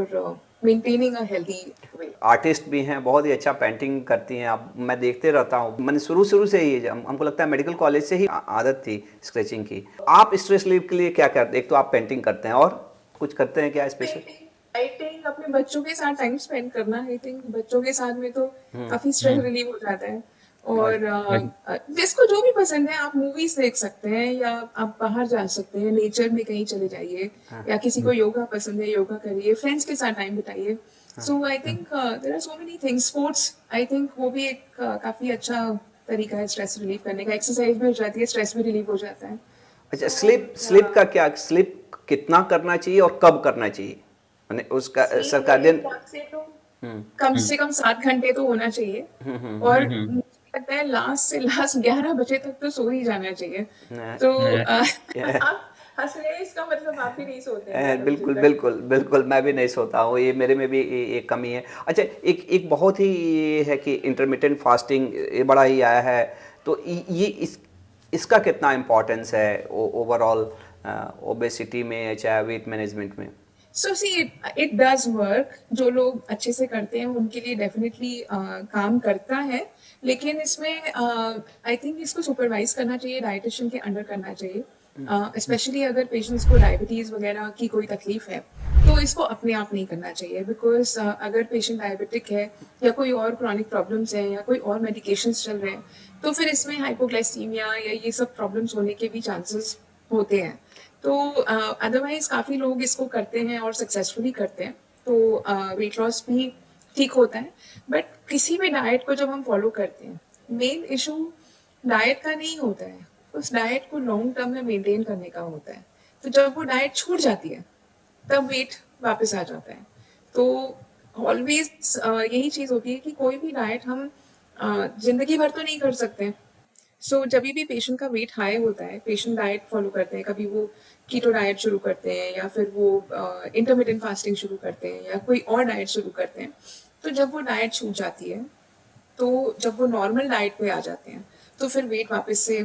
S1: maintaining a healthy weight.
S2: Artist भी हैं, बहुत ही अच्छा पेंटिंग करती हैं आप, मैं देखते रहता हूँ। मैंने शुरू से ही हमको लगता है मेडिकल कॉलेज से ही आदत थी स्केचिंग की। आप स्ट्रेस रिलीफ के लिए क्या करते हैं? एक तो आप पेंटिंग करते हैं और कुछ करते हैं क्या स्पेशल?
S1: आई थिंक अपने बच्चों के साथ टाइम स्पेंड करना, आई थिंक बच्चों के साथ में तो काफी स्ट्रेस रिलीव हो जाता है। और जिसको जो भी पसंद है, आप मूवीज देख सकते हैं या आप बाहर जा सकते हैं, नेचर में कहीं चले जाइए, या किसी को योगा पसंद है योगा करिए, फ्रेंड्स के साथ टाइम बिताइए। So I think there are so many things. Sports, I think वो भी एक काफी अच्छा तरीका है स्ट्रेस रिलीव करने का। एक्सरसाइज भी हो जाती है, स्ट्रेस भी रिलीव हो जाता है।
S2: अच्छा,
S1: So,
S2: स्लिप का क्या, स्लिप कितना करना चाहिए और कब करना चाहिए? मैंने उसका
S1: sleep मेरे
S2: सर्कादियन।
S1: हिसाब से तो कम से कम 7 घंटे तो होना चाहिए। और मुझे लगता है लास्ट से लास्ट 11 बजे तक तो सो ही जाना चाहिए। तो आप हंस रहे हैं, इसका मतलब आप भी नहीं सोते हैं 11 बजे
S2: बिल्कुल
S1: तक।
S2: बिल्कुल बिल्कुल, मैं भी नहीं सोता हूँ, ये मेरे में भी एक कमी है। अच्छा, एक एक बहुत ही ये है कि इंटरमिटेंट फास्टिंग ये बड़ा ही आया है, तो ये इसका कितना इम्पोर्टेंस है ओवरऑल ओबेसिटी में, चाहे वेट मैनेजमेंट में?
S1: सो सी इट डज वर्क। जो लोग अच्छे से करते हैं उनके लिए डेफिनेटली काम करता है। लेकिन इसमें आई थिंक इसको सुपरवाइज करना चाहिए, डाइटिशियन के अंडर करना चाहिए। स्पेशली अगर पेशेंट्स को डायबिटीज़ वगैरह की कोई तकलीफ है तो इसको अपने आप नहीं करना चाहिए। बिकॉज अगर पेशेंट डायबिटिक है या कोई और क्रॉनिक प्रॉब्लम्स हैं या कोई और मेडिकेशंस चल रहे हैं तो फिर इसमें हाइपोग्लाइसीमिया या ये सब प्रॉब्लम्स होने के भी चांसेस होते हैं। तो अदरवाइज काफ़ी लोग इसको करते हैं और सक्सेसफुली करते हैं, तो वेट लॉस भी ठीक होता है। बट किसी भी डाइट को जब हम फॉलो करते हैं, मेन इशू डाइट का नहीं होता है, उस डाइट को लॉन्ग टर्म में मेंटेन करने का होता है। तो जब वो डाइट छूट जाती है तब वेट वापस आ जाता है। तो ऑलवेज यही चीज़ होती है कि कोई भी डाइट हम जिंदगी भर तो नहीं कर सकते। सो जब भी पेशेंट का वेट हाई होता है, पेशेंट डाइट फॉलो करते हैं, कभी वो कीटो डाइट शुरू करते हैं या फिर वो इंटरमिटेंट फास्टिंग शुरू करते हैं या कोई और डाइट शुरू करते हैं। तो जब वो डाइट छूट जाती है, तो जब वो नॉर्मल डाइट पे आ जाते हैं तो फिर वेट वापस से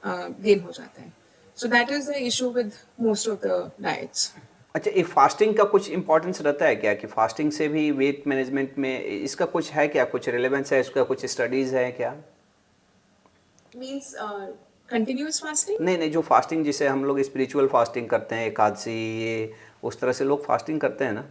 S1: गेन हो जाता है। So that is the issue with most of the diets.
S2: अच्छा, ये फास्टिंग का कुछ इम्पोर्टेंस रहता है क्या, कि फास्टिंग से भी वेट मैनेजमेंट में इसका कुछ है क्या, कुछ रिलेवेंस है, इसका कुछ स्टडीज़ है क्या?
S1: Means continuous fasting.
S2: नहीं नहीं, जो फास्टिंग जिसे हम लोग स्पिरिचुअल फास्टिंग करते हैं, एकादशी, ये उस तरह से लोग फास्टिंग करते हैं ना।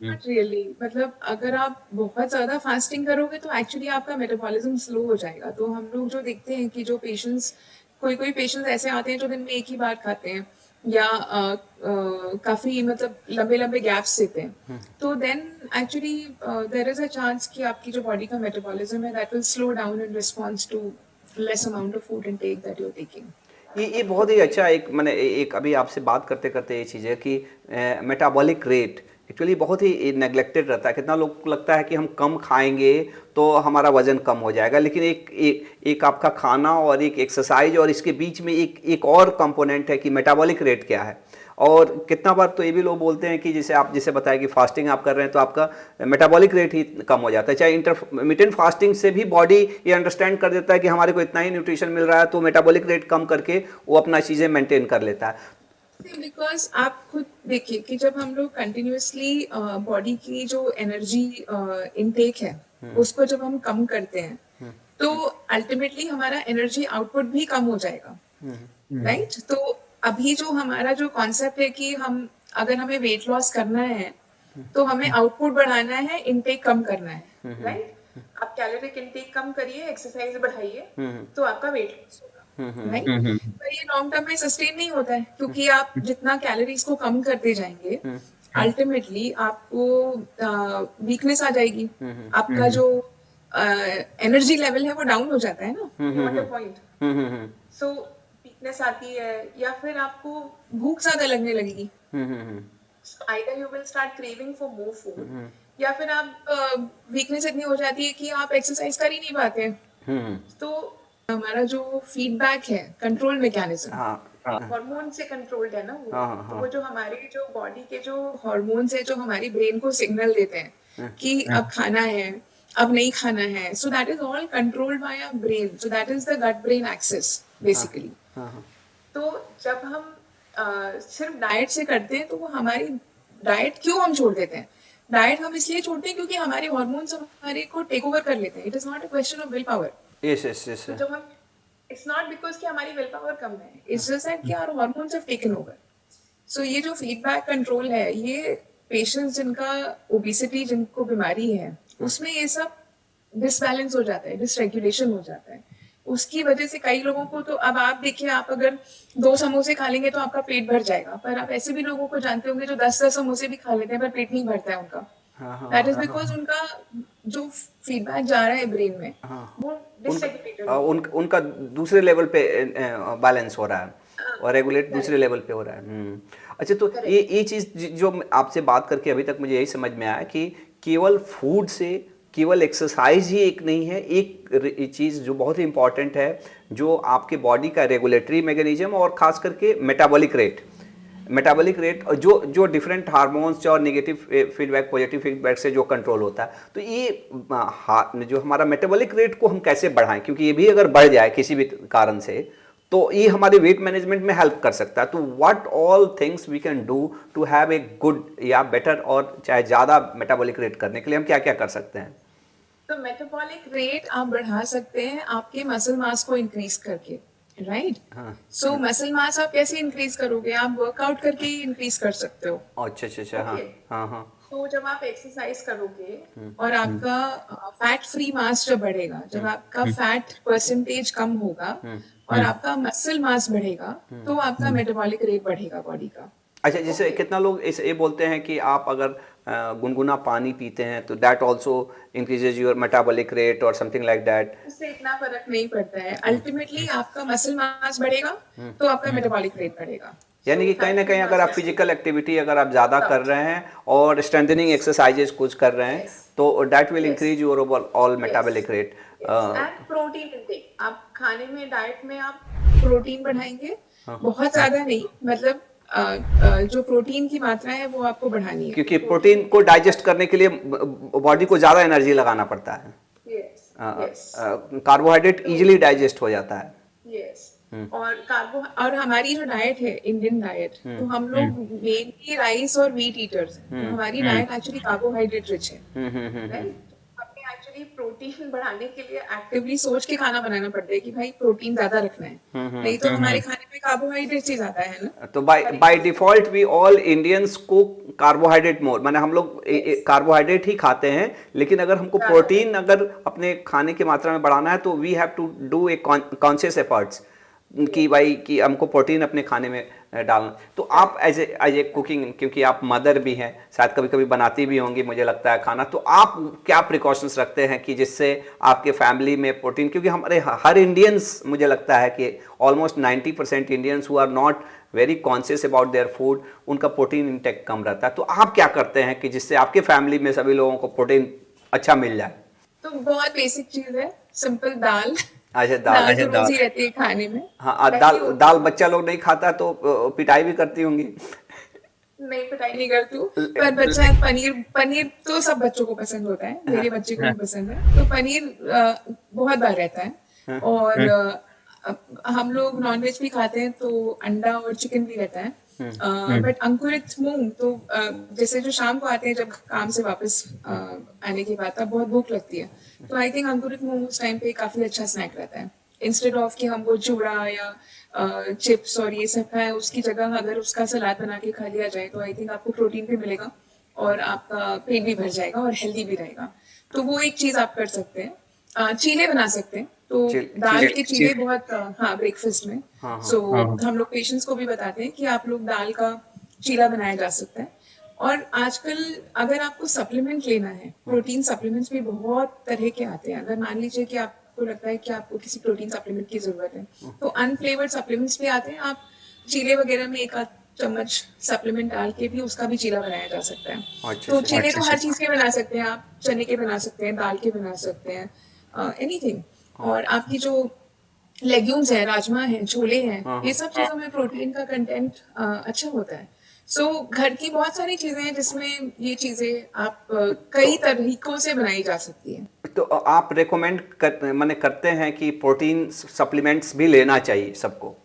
S1: Not really. मतलब अगर आप बहुत ज़्यादा फास्टिंग करोगे तो एक्चुअली आपका मेटाबॉलिज्म स्लो हो जाएगा। तो हम लोग जो देखते हैं कि जो पेशेंट्स, कोई कोई पेशेंट्स ऐसे आते हैं जो दिन में एक ही बार खाते हैं या काफ़ी मतलब लंबे लंबे गैप्स देते हैं, तो then actually there is a chance कि आपकी जो बॉडी का मेटाबॉलिज्म है that will slow down in response to less amount of food intake that you are taking.
S2: ये बहुत ही अच्छा एक, मैंने एक अभी आपसे बात करते करते ये चीज़ है कि मेटाबॉलिक रेट एक्चुअली बहुत ही नेग्लेक्टेड रहता है। कितना लोग को लगता है कि हम कम खाएंगे तो हमारा वजन कम हो जाएगा, लेकिन एक आपका खाना और एक एक्सरसाइज और इसके बीच में एक और कंपोनेंट है कि मेटाबॉलिक रेट क्या है। और कितना बार तो ये भी लोग बोलते हैं कि जैसे आप जैसे बताया कि फास्टिंग आप कर रहे हैं तो आपका मेटाबॉलिक रेट ही कम हो जाता है। चाहे इंटरमिटेंट फास्टिंग से भी बॉडी ये अंडरस्टैंड कर देता है कि हमारे को इतना ही न्यूट्रिशन मिल रहा है, तो मेटाबॉलिक रेट कम करके वो अपना चीज़ें मेंटेन कर लेता है।
S1: बिकॉज आप खुद देखिए कि जब हम लोग कंटिन्यूसली बॉडी की जो एनर्जी इनटेक है उसको जब हम कम करते हैं तो अल्टीमेटली हमारा एनर्जी आउटपुट भी कम हो जाएगा, राइट? तो अभी जो हमारा जो कॉन्सेप्ट है कि हम अगर हमें वेट लॉस करना है तो हमें आउटपुट बढ़ाना है, इनटेक कम करना है, राइट? आप कैलोरिक इनटेक कम करिए, एक्सरसाइज बढ़ाइए, तो आपका वेट लॉस होगा, राइट? पर ये लॉन्ग टर्म में सस्टेन नहीं होता है क्योंकि आप जितना कैलोरीज को कम करते जाएंगे अल्टीमेटली आपको वीकनेस आ जाएगी। आपका जो एनर्जी लेवल है वो डाउन हो जाता है ना, you got a point. So weakness आती है या फिर आपको भूख ज्यादा लगने लगेगी। Either you will start craving for more food या फिर आप वीकनेस इतनी हो जाती है कि आप एक्सरसाइज कर ही नहीं पाते हैं। तो हमारा जो फीडबैक है, कंट्रोल मैकेनिज्म,
S2: हाँ हाँ
S1: हार्मोन से कंट्रोल्ड है ना वो।
S2: हाँ
S1: तो
S2: हाँ
S1: वो जो हमारी जो बॉडी के जो हार्मोन्स है, जो हमारी ब्रेन को सिग्नल देते हैं
S2: हाँ
S1: कि अब खाना है, अब नहीं खाना है, so that is all controlled by our brain, so that is the gut brain axis
S2: हाँ
S1: बेसिकली।
S2: हाँ हाँ
S1: तो जब हम सिर्फ डाइट से करते हैं, तो वो हमारी डाइट क्यों हम छोड़ देते हैं? डाइट हम इसलिए छोड़ते हैं क्योंकि हमारे हार्मोन्स हमारे को टेक ओवर कर लेते हैं। It is not a question of will power.
S2: Yes yes yes
S1: तो जब हम, इट्स नॉट बिकॉज कि हमारी विल पावर कम है, इट्स जस्ट दैट कि our hormones have taken over. So ये जो फीडबैक कंट्रोल है, ये पेशेंट्स जिनका ओबेसिटी, जिनको बीमारी है, उसमें ये सब डिसबैलेंस हो जाता है, डिसरेगुलेशन हो जाता है। उसकी वजह से कई लोगों को, तो अब आप देखिए, आप अगर 2 समोसे खा लेंगे तो आपका पेट भर जाएगा, पर आप ऐसे भी लोगों को जानते होंगे जो 10-10 समोसे भी खा लेते हैं पर पेट नहीं भरता है उनका।
S2: हाँ हाँ
S1: दैट इज
S2: हाँ
S1: बिकॉज उनका जो फीडबैक जा रहा है ब्रेन में,
S2: हाँ
S1: वो
S2: उन
S1: डिसरेगुलेटेड हो गया है।
S2: उनका दूसरे लेवल पे बैलेंस हो रहा है और रेगुलेट दूसरे
S1: करेक्ट,
S2: लेवल पे हो रहा है। अच्छा, तो
S1: करेक्ट।
S2: ये चीज़ जो आपसे बात करके अभी तक मुझे यही समझ में आया कि केवल फूड से, केवल एक्सरसाइज ही एक नहीं है, एक चीज़ जो बहुत ही इंपॉर्टेंट है, जो आपके बॉडी का रेगुलेटरी मैकेनिज्म और खास करके मेटाबॉलिक रेट जो जो डिफरेंट हार्मोन्स और नेगेटिव फीडबैक पॉजिटिव फीडबैक से जो कंट्रोल होता है। तो ये जो हमारा मेटाबॉलिक रेट को हम कैसे बढ़ाएं, क्योंकि ये भी अगर बढ़ जाए किसी भी कारण से तो ये हमारे वेट मैनेजमेंट में हेल्प कर सकता है। तो what all things we can do to have a good या बेटर और चाहे ज़्यादा मेटाबॉलिक रेट करने के लिए हम क्या क्या कर सकते हैं?
S1: तो मेटाबॉलिक रेट आप बढ़ा सकते हैं आपके मसल मास को इंक्रीज करके, राइट?
S2: हाँ
S1: सो मसल मास आप कैसे इंक्रीज करोगे? आप वर्कआउट करके ही इंक्रीज कर सकते हो।
S2: अच्छा अच्छा अच्छा हाँ
S1: ओके,
S2: हाँ हाँ
S1: तो जब आप एक्सरसाइज करोगे और आपका फैट फ्री मास जब बढ़ेगा, जब आपका फैट परसेंटेज कम होगा और आपका मसल मास बढ़ेगा, तो आपका मेटाबॉलिक रेट बढ़ेगा बॉडी का।
S2: अच्छा, जैसे
S1: ओके,
S2: कितना लोग इस ये बोलते हैं कि आप अगर गुनगुना पानी पीते हैं तो that also increases your metabolic rate और समथिंग लाइक दैट।
S1: उससे इतना फर्क नहीं पड़ता है। अल्टीमेटली आपका मसल मास बढ़ेगा तो आपका मेटाबॉलिक रेट बढ़ेगा।
S2: यानी
S1: सो
S2: कि कहीं
S1: फैट
S2: ना
S1: फ्री
S2: कहीं अगर
S1: मास
S2: आप
S1: इज
S2: फिजिकल एक्टिविटी अगर आप ज़्यादा कर रहे हैं और स्ट्रेंथनिंग एक्सरसाइजेज कुछ कर रहे हैं
S1: यस,
S2: तो that will
S1: yes,
S2: increase your all
S1: yes,
S2: metabolic rate.
S1: Yes. And protein intake, आप खाने में, डाइट में आप प्रोटीन बढ़ाएंगे, बहुत ज्यादा नहीं, मतलब जो प्रोटीन की मात्रा है वो आपको बढ़ानी है,
S2: क्योंकि
S1: प्रोटीन
S2: प्रोटीन को
S1: इंटेक
S2: डाइजेस्ट
S1: बढ़ानी
S2: करने के लिए बॉडी को ज़्यादा एनर्जी लगाना पड़ता है।
S1: है। Yes, yes.
S2: कार्बोहाइड्रेट
S1: तो
S2: इजीली डाइजेस्ट हो जाता है।
S1: यस, और कार्बो, और हमारी जो डाइट है, इंडियन डाइट, तो हम लोग मेनली राइस और व्हीट ईटर्स हैं, तो हमारी डाइट एक्चुअली कार्बोहाइड्रेट रिच है, राइट? हमें एक्चुअली प्रोटीन बढ़ाने के लिए एक्टिवली सोच के खाना बनाना पड़ता है कि भाई प्रोटीन ज्यादा रखना है, नहीं तो हमारे खाने में कार्बोहाइड्रेट ही ज्यादा है ना,
S2: तो बाय
S1: हर एक
S2: बाय
S1: चीज।
S2: डिफॉल्ट वी ऑल इंडियंस को कार्बोहाइड्रेट मोर, माने हम लोग
S1: यस,
S2: कार्बोहाइड्रेट ही खाते हैं, लेकिन अगर हमको
S1: ज्यादा
S2: प्रोटीन अगर अपने खाने की मात्रा में बढ़ाना है तो we have to do a conscious efforts कि
S1: यस।
S2: भाई कि हमको प्रोटीन अपने खाने में डालना। तो आप एज ए कुकिंग, क्योंकि आप मदर भी हैं, शायद कभी कभी बनाती भी होंगी मुझे लगता है खाना, तो आप क्या प्रिकॉशंस रखते हैं कि जिससे आपके फैमिली में प्रोटीन, क्योंकि हमारे हर इंडियंस मुझे लगता है कि almost 90% Indians who are not very conscious about their food, उनका प्रोटीन इंटेक कम रहता है। तो आप क्या करते हैं कि जिससे आपके फैमिली में सभी लोगों को प्रोटीन अच्छा मिल जाए?
S1: तो बहुत बेसिक चीज है, सिंपल दाल।
S2: अच्छा, दाल।
S1: दाल तो रोज ही रहती है खाने में।
S2: हाँ
S1: दही
S2: दाल
S1: होती
S2: दाल
S1: है,
S2: बच्चा लोग नहीं खाता तो पिटाई भी करती होंगी।
S1: नहीं पिटाई नहीं करती हूँ, पर बच्चा पनीर, पनीर तो सब बच्चों को पसंद होता है, मेरे बच्चे को भी पसंद है, तो पनीर बहुत बार रहता है। और हम लोग नॉनवेज भी खाते हैं तो अंडा और चिकन भी रहता है। बट अंकुरित मूंग तो जैसे जो शाम को आते हैं जब काम से वापस आने के बाद, तब बहुत भूख लगती है, तो आई थिंक अंकुरित मूंग उस टाइम पे काफी अच्छा स्नैक रहता है। इंस्टेड ऑफ कि हम वो चूड़ा या चिप्स और ये सब खाएं, उसकी जगह अगर उसका सलाद बना के खा लिया जाए, तो आई थिंक आपको प्रोटीन भी मिलेगा और आपका पेट भी भर जाएगा और हेल्दी भी रहेगा। तो वो एक चीज आप कर सकते हैं। चीले बना सकते हैं, तो दाल के चीले बहुत, हाँ, ब्रेकफास्ट में।
S2: हाँ हाँ
S1: सो हम लोग पेशेंट्स को भी बताते हैं कि आप लोग दाल का चीला बनाया जा सकता है। और आजकल अगर आपको सप्लीमेंट लेना है, प्रोटीन सप्लीमेंट्स भी बहुत तरह के आते हैं। अगर मान लीजिए कि आपको लगता है कि आपको किसी प्रोटीन सप्लीमेंट की जरूरत है, तो अनफ्लेवर्ड सप्लीमेंट्स भी आते हैं। आप चीले वगैरह में एक आध चम्मच सप्लीमेंट डाल के भी उसका भी चीला बनाया जा सकता है।
S2: अच्छा
S1: तो
S2: अच्छा
S1: चीले तो हर चीज के बना सकते हैं आप, चने के बना सकते हैं, दाल के बना सकते हैं, एनीथिंग। और आपकी जो लेग्यूम्स है, राजमा है, छोले हैं,
S2: हाँ
S1: ये
S2: हाँ।
S1: सब चीज़ों में प्रोटीन का कंटेंट अच्छा होता है। सो घर की बहुत सारी चीज़ें हैं जिसमें ये चीज़ें आप
S2: तो
S1: कई तरीकों से बनाई जा सकती हैं।
S2: तो आप रेकमेंड माने करते हैं कि प्रोटीन सप्लीमेंट्स भी लेना चाहिए सबको?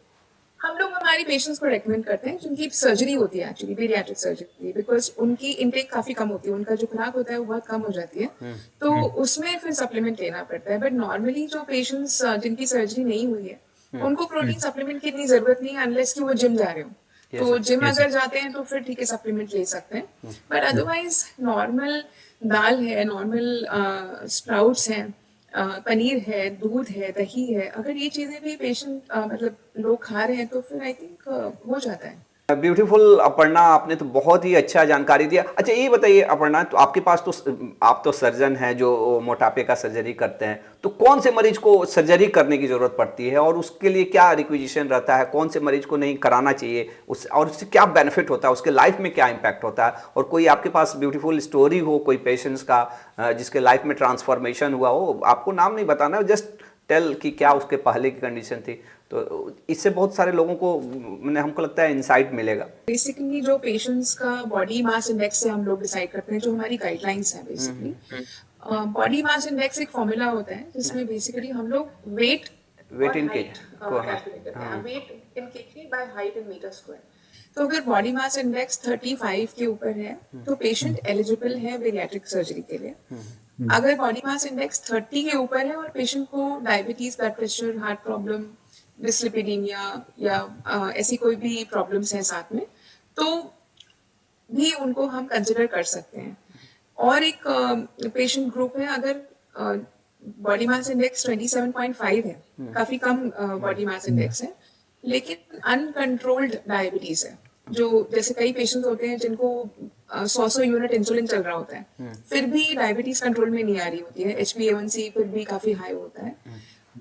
S1: हम लोग हमारी पेशेंट्स को रेकमेंड करते हैं क्योंकि सर्जरी होती है एक्चुअली बेरियाट्रिक सर्जरी, बिकॉज उनकी इनटेक काफ़ी कम होती है, उनका जो खुराक होता है वो बहुत कम हो जाती है, तो उसमें फिर सप्लीमेंट लेना पड़ता है। बट नॉर्मली जो पेशेंट्स जिनकी सर्जरी नहीं हुई है उनको प्रोटीन सप्लीमेंट की इतनी ज़रूरत नहीं है अनलेस कि वो जिम जा रहे हो।
S2: यस
S1: तो
S2: सर।
S1: जिम अगर जाते हैं तो फिर ठीक है सप्लीमेंट ले सकते हैं, बट अदरवाइज नॉर्मल दाल है, नॉर्मल स्प्राउट्स हैं, पनीर है, दूध है, दही है, अगर ये चीज़ें भी पेशेंट मतलब लोग खा रहे हैं तो फिर आई थिंक हो जाता है।
S2: ब्यूटीफुल अपर्णा, आपने तो बहुत ही अच्छा जानकारी दिया। अच्छा ये बताइए अपर्णा, तो आपके पास तो आप तो सर्जन हैं जो मोटापे का सर्जरी करते हैं, तो कौन से मरीज को सर्जरी करने की ज़रूरत पड़ती है और उसके लिए क्या रिक्विजिशन रहता है, कौन से मरीज को नहीं कराना चाहिए, उस और उससे क्या बेनिफिट होता है, उसके लाइफ में क्या इम्पैक्ट होता है, और कोई आपके पास ब्यूटीफुल स्टोरी हो कोई पेशेंट्स का जिसके लाइफ में ट्रांसफॉर्मेशन हुआ हो, आपको नाम नहीं बताना, जस्ट टेल कि क्या उसके पहले की कंडीशन थी, तो इससे बहुत सारे लोगों को मैंने हमको लगता है इंसाइट मिलेगा।
S1: बेसिकली जो पेशेंट्स का बॉडी मास इंडेक्स से हम लोग डिसाइड करते हैं, जो हमारी गाइडलाइंस है बेसिकली, बॉडी मास इंडेक्स एक फॉर्मूला होता है जिसमें बेसिकली हम लोग वेट
S2: वेट
S1: और
S2: इन केज
S1: हाइट
S2: को, हाँ
S1: कैलकुलेट करते हैं,
S2: हाँ।
S1: Weight in KG by height in metre square. तो अगर बॉडी मास इंडेक्स 35 के ऊपर है तो पेशेंट एलिजिबल है बेरियाट्रिक सर्जरी के लिए। अगर बॉडी मास इंडेक्स 30 के ऊपर है और पेशेंट को diabetes, blood pressure, heart problem, dyslipidemia या ऐसी कोई भी प्रॉब्लम्स हैं साथ में, तो भी उनको हम कंसिडर कर सकते हैं। और एक पेशेंट ग्रुप है, अगर बॉडी मास इंडेक्स 27.5 है, काफी कम बॉडी मास इंडेक्स है, लेकिन अनकंट्रोल्ड डायबिटीज है, जो जैसे कई पेशेंट्स होते हैं जिनको 100 यूनिट इंसुलिन चल रहा होता है, फिर भी डायबिटीज कंट्रोल में नहीं आ रही होती है, HbA1c फिर भी काफी हाई होता है,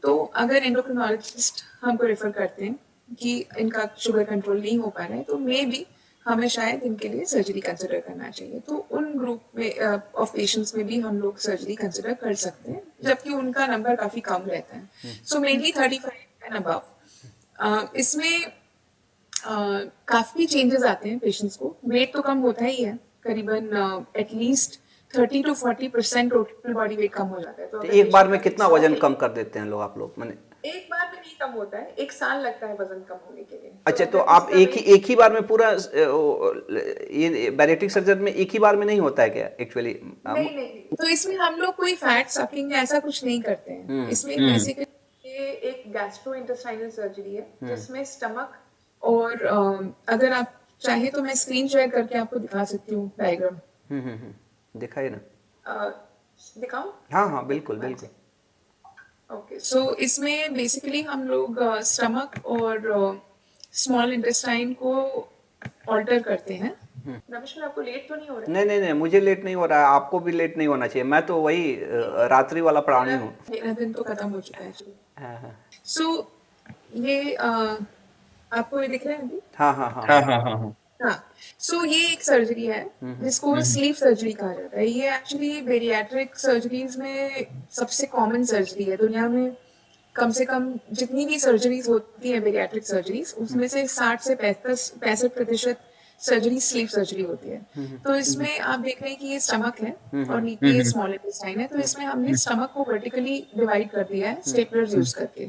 S1: तो अगर एंडोक्रिनोलॉजिस्ट हमको रेफर करते हैं कि इनका शुगर कंट्रोल नहीं हो पा रहा है, तो मे बी हमें शायद इनके लिए सर्जरी कंसिडर करना चाहिए। तो उन ग्रुप में ऑफ पेशेंट्स में भी हम लोग सर्जरी कंसिडर कर सकते हैं, जबकि उनका नंबर काफ़ी कम रहता है। So mainly 35 and above. इसमें काफ़ी चेंजेस आते हैं पेशेंट्स को, वेट तो कम होता ही है, करीबन at least 30 to 40% total body weight कम हो जाता है। तो
S2: तो
S1: अगर
S2: एक बार
S1: पेशेंट
S2: में
S1: का
S2: कितना
S1: 100
S2: वजन
S1: के
S2: कम कर देते हैं लोग, आप लोग मैंने?
S1: एक बार में नहीं कम होता है, 1 साल लगता है वजन कम होने के लिए। तो
S2: अच्छा, तो
S1: अगर
S2: आप
S1: किसी का वेट
S2: एक ही बार में पूरा ये बैरिएट्रिक सर्जरी में एक ही बार में नहीं होता है क्या एक्चुअली?
S1: नहीं नहीं नहीं, तो इसमें हम लोग कोई फैट सकिंग ऐसा कुछ नहीं करते हैं। इसमें बेसिकली ये एक गैस्ट्रोइंटेस्टाइनल सर्जरी है जिसमें स्टमक और अगर आप चाहे तो मैं स्क्रीन शेयर करके आपको दिखा सकती हूँ डायग्राम।
S2: दिखाइए ना।
S1: अ, दिखाऊं?
S2: हाँ हाँ बिल्कुल बिल्कुल।
S1: ओके, सो इसमें बेसिकली हम लोग स्टमक और स्मॉल इंटेस्टाइन को ऑल्टर करते हैं। रमेश, आपको लेट तो नहीं हो रहा है?
S2: नहीं नहीं नहीं, मुझे लेट नहीं हो रहा है, आपको भी लेट नहीं होना चाहिए, मैं तो वही रात्रि वाला प्राणी
S1: मेरा
S2: हूँ।
S1: मेरा दिन तो खत्म हो चुका है।
S2: हाँ हाँ
S1: सो ये आपको ये दिख रहा है अभी?
S2: हाँ हाँ हाँ
S3: हाँ
S2: हाँ।
S3: हाँ हाँ हाँ।
S1: हाँ, सो ये एक सर्जरी है जिसको स्लीव सर्जरी कहा जाता है। ये एक्चुअली बेरियाट्रिक सर्जरीज में सबसे कॉमन सर्जरी है दुनिया में। कम से कम जितनी भी सर्जरीज होती है बेरियाट्रिक सर्जरीज, उसमें से 60 से 65% सर्जरी स्लीव सर्जरी होती है। तो इसमें आप देख रहे हैं कि ये स्टमक है और नीचे ये स्मॉल इंटेस्टाइन है, तो इसमें हमने स्टमक को वर्टिकली डिवाइड कर दिया है स्टेपलर्स यूज करके,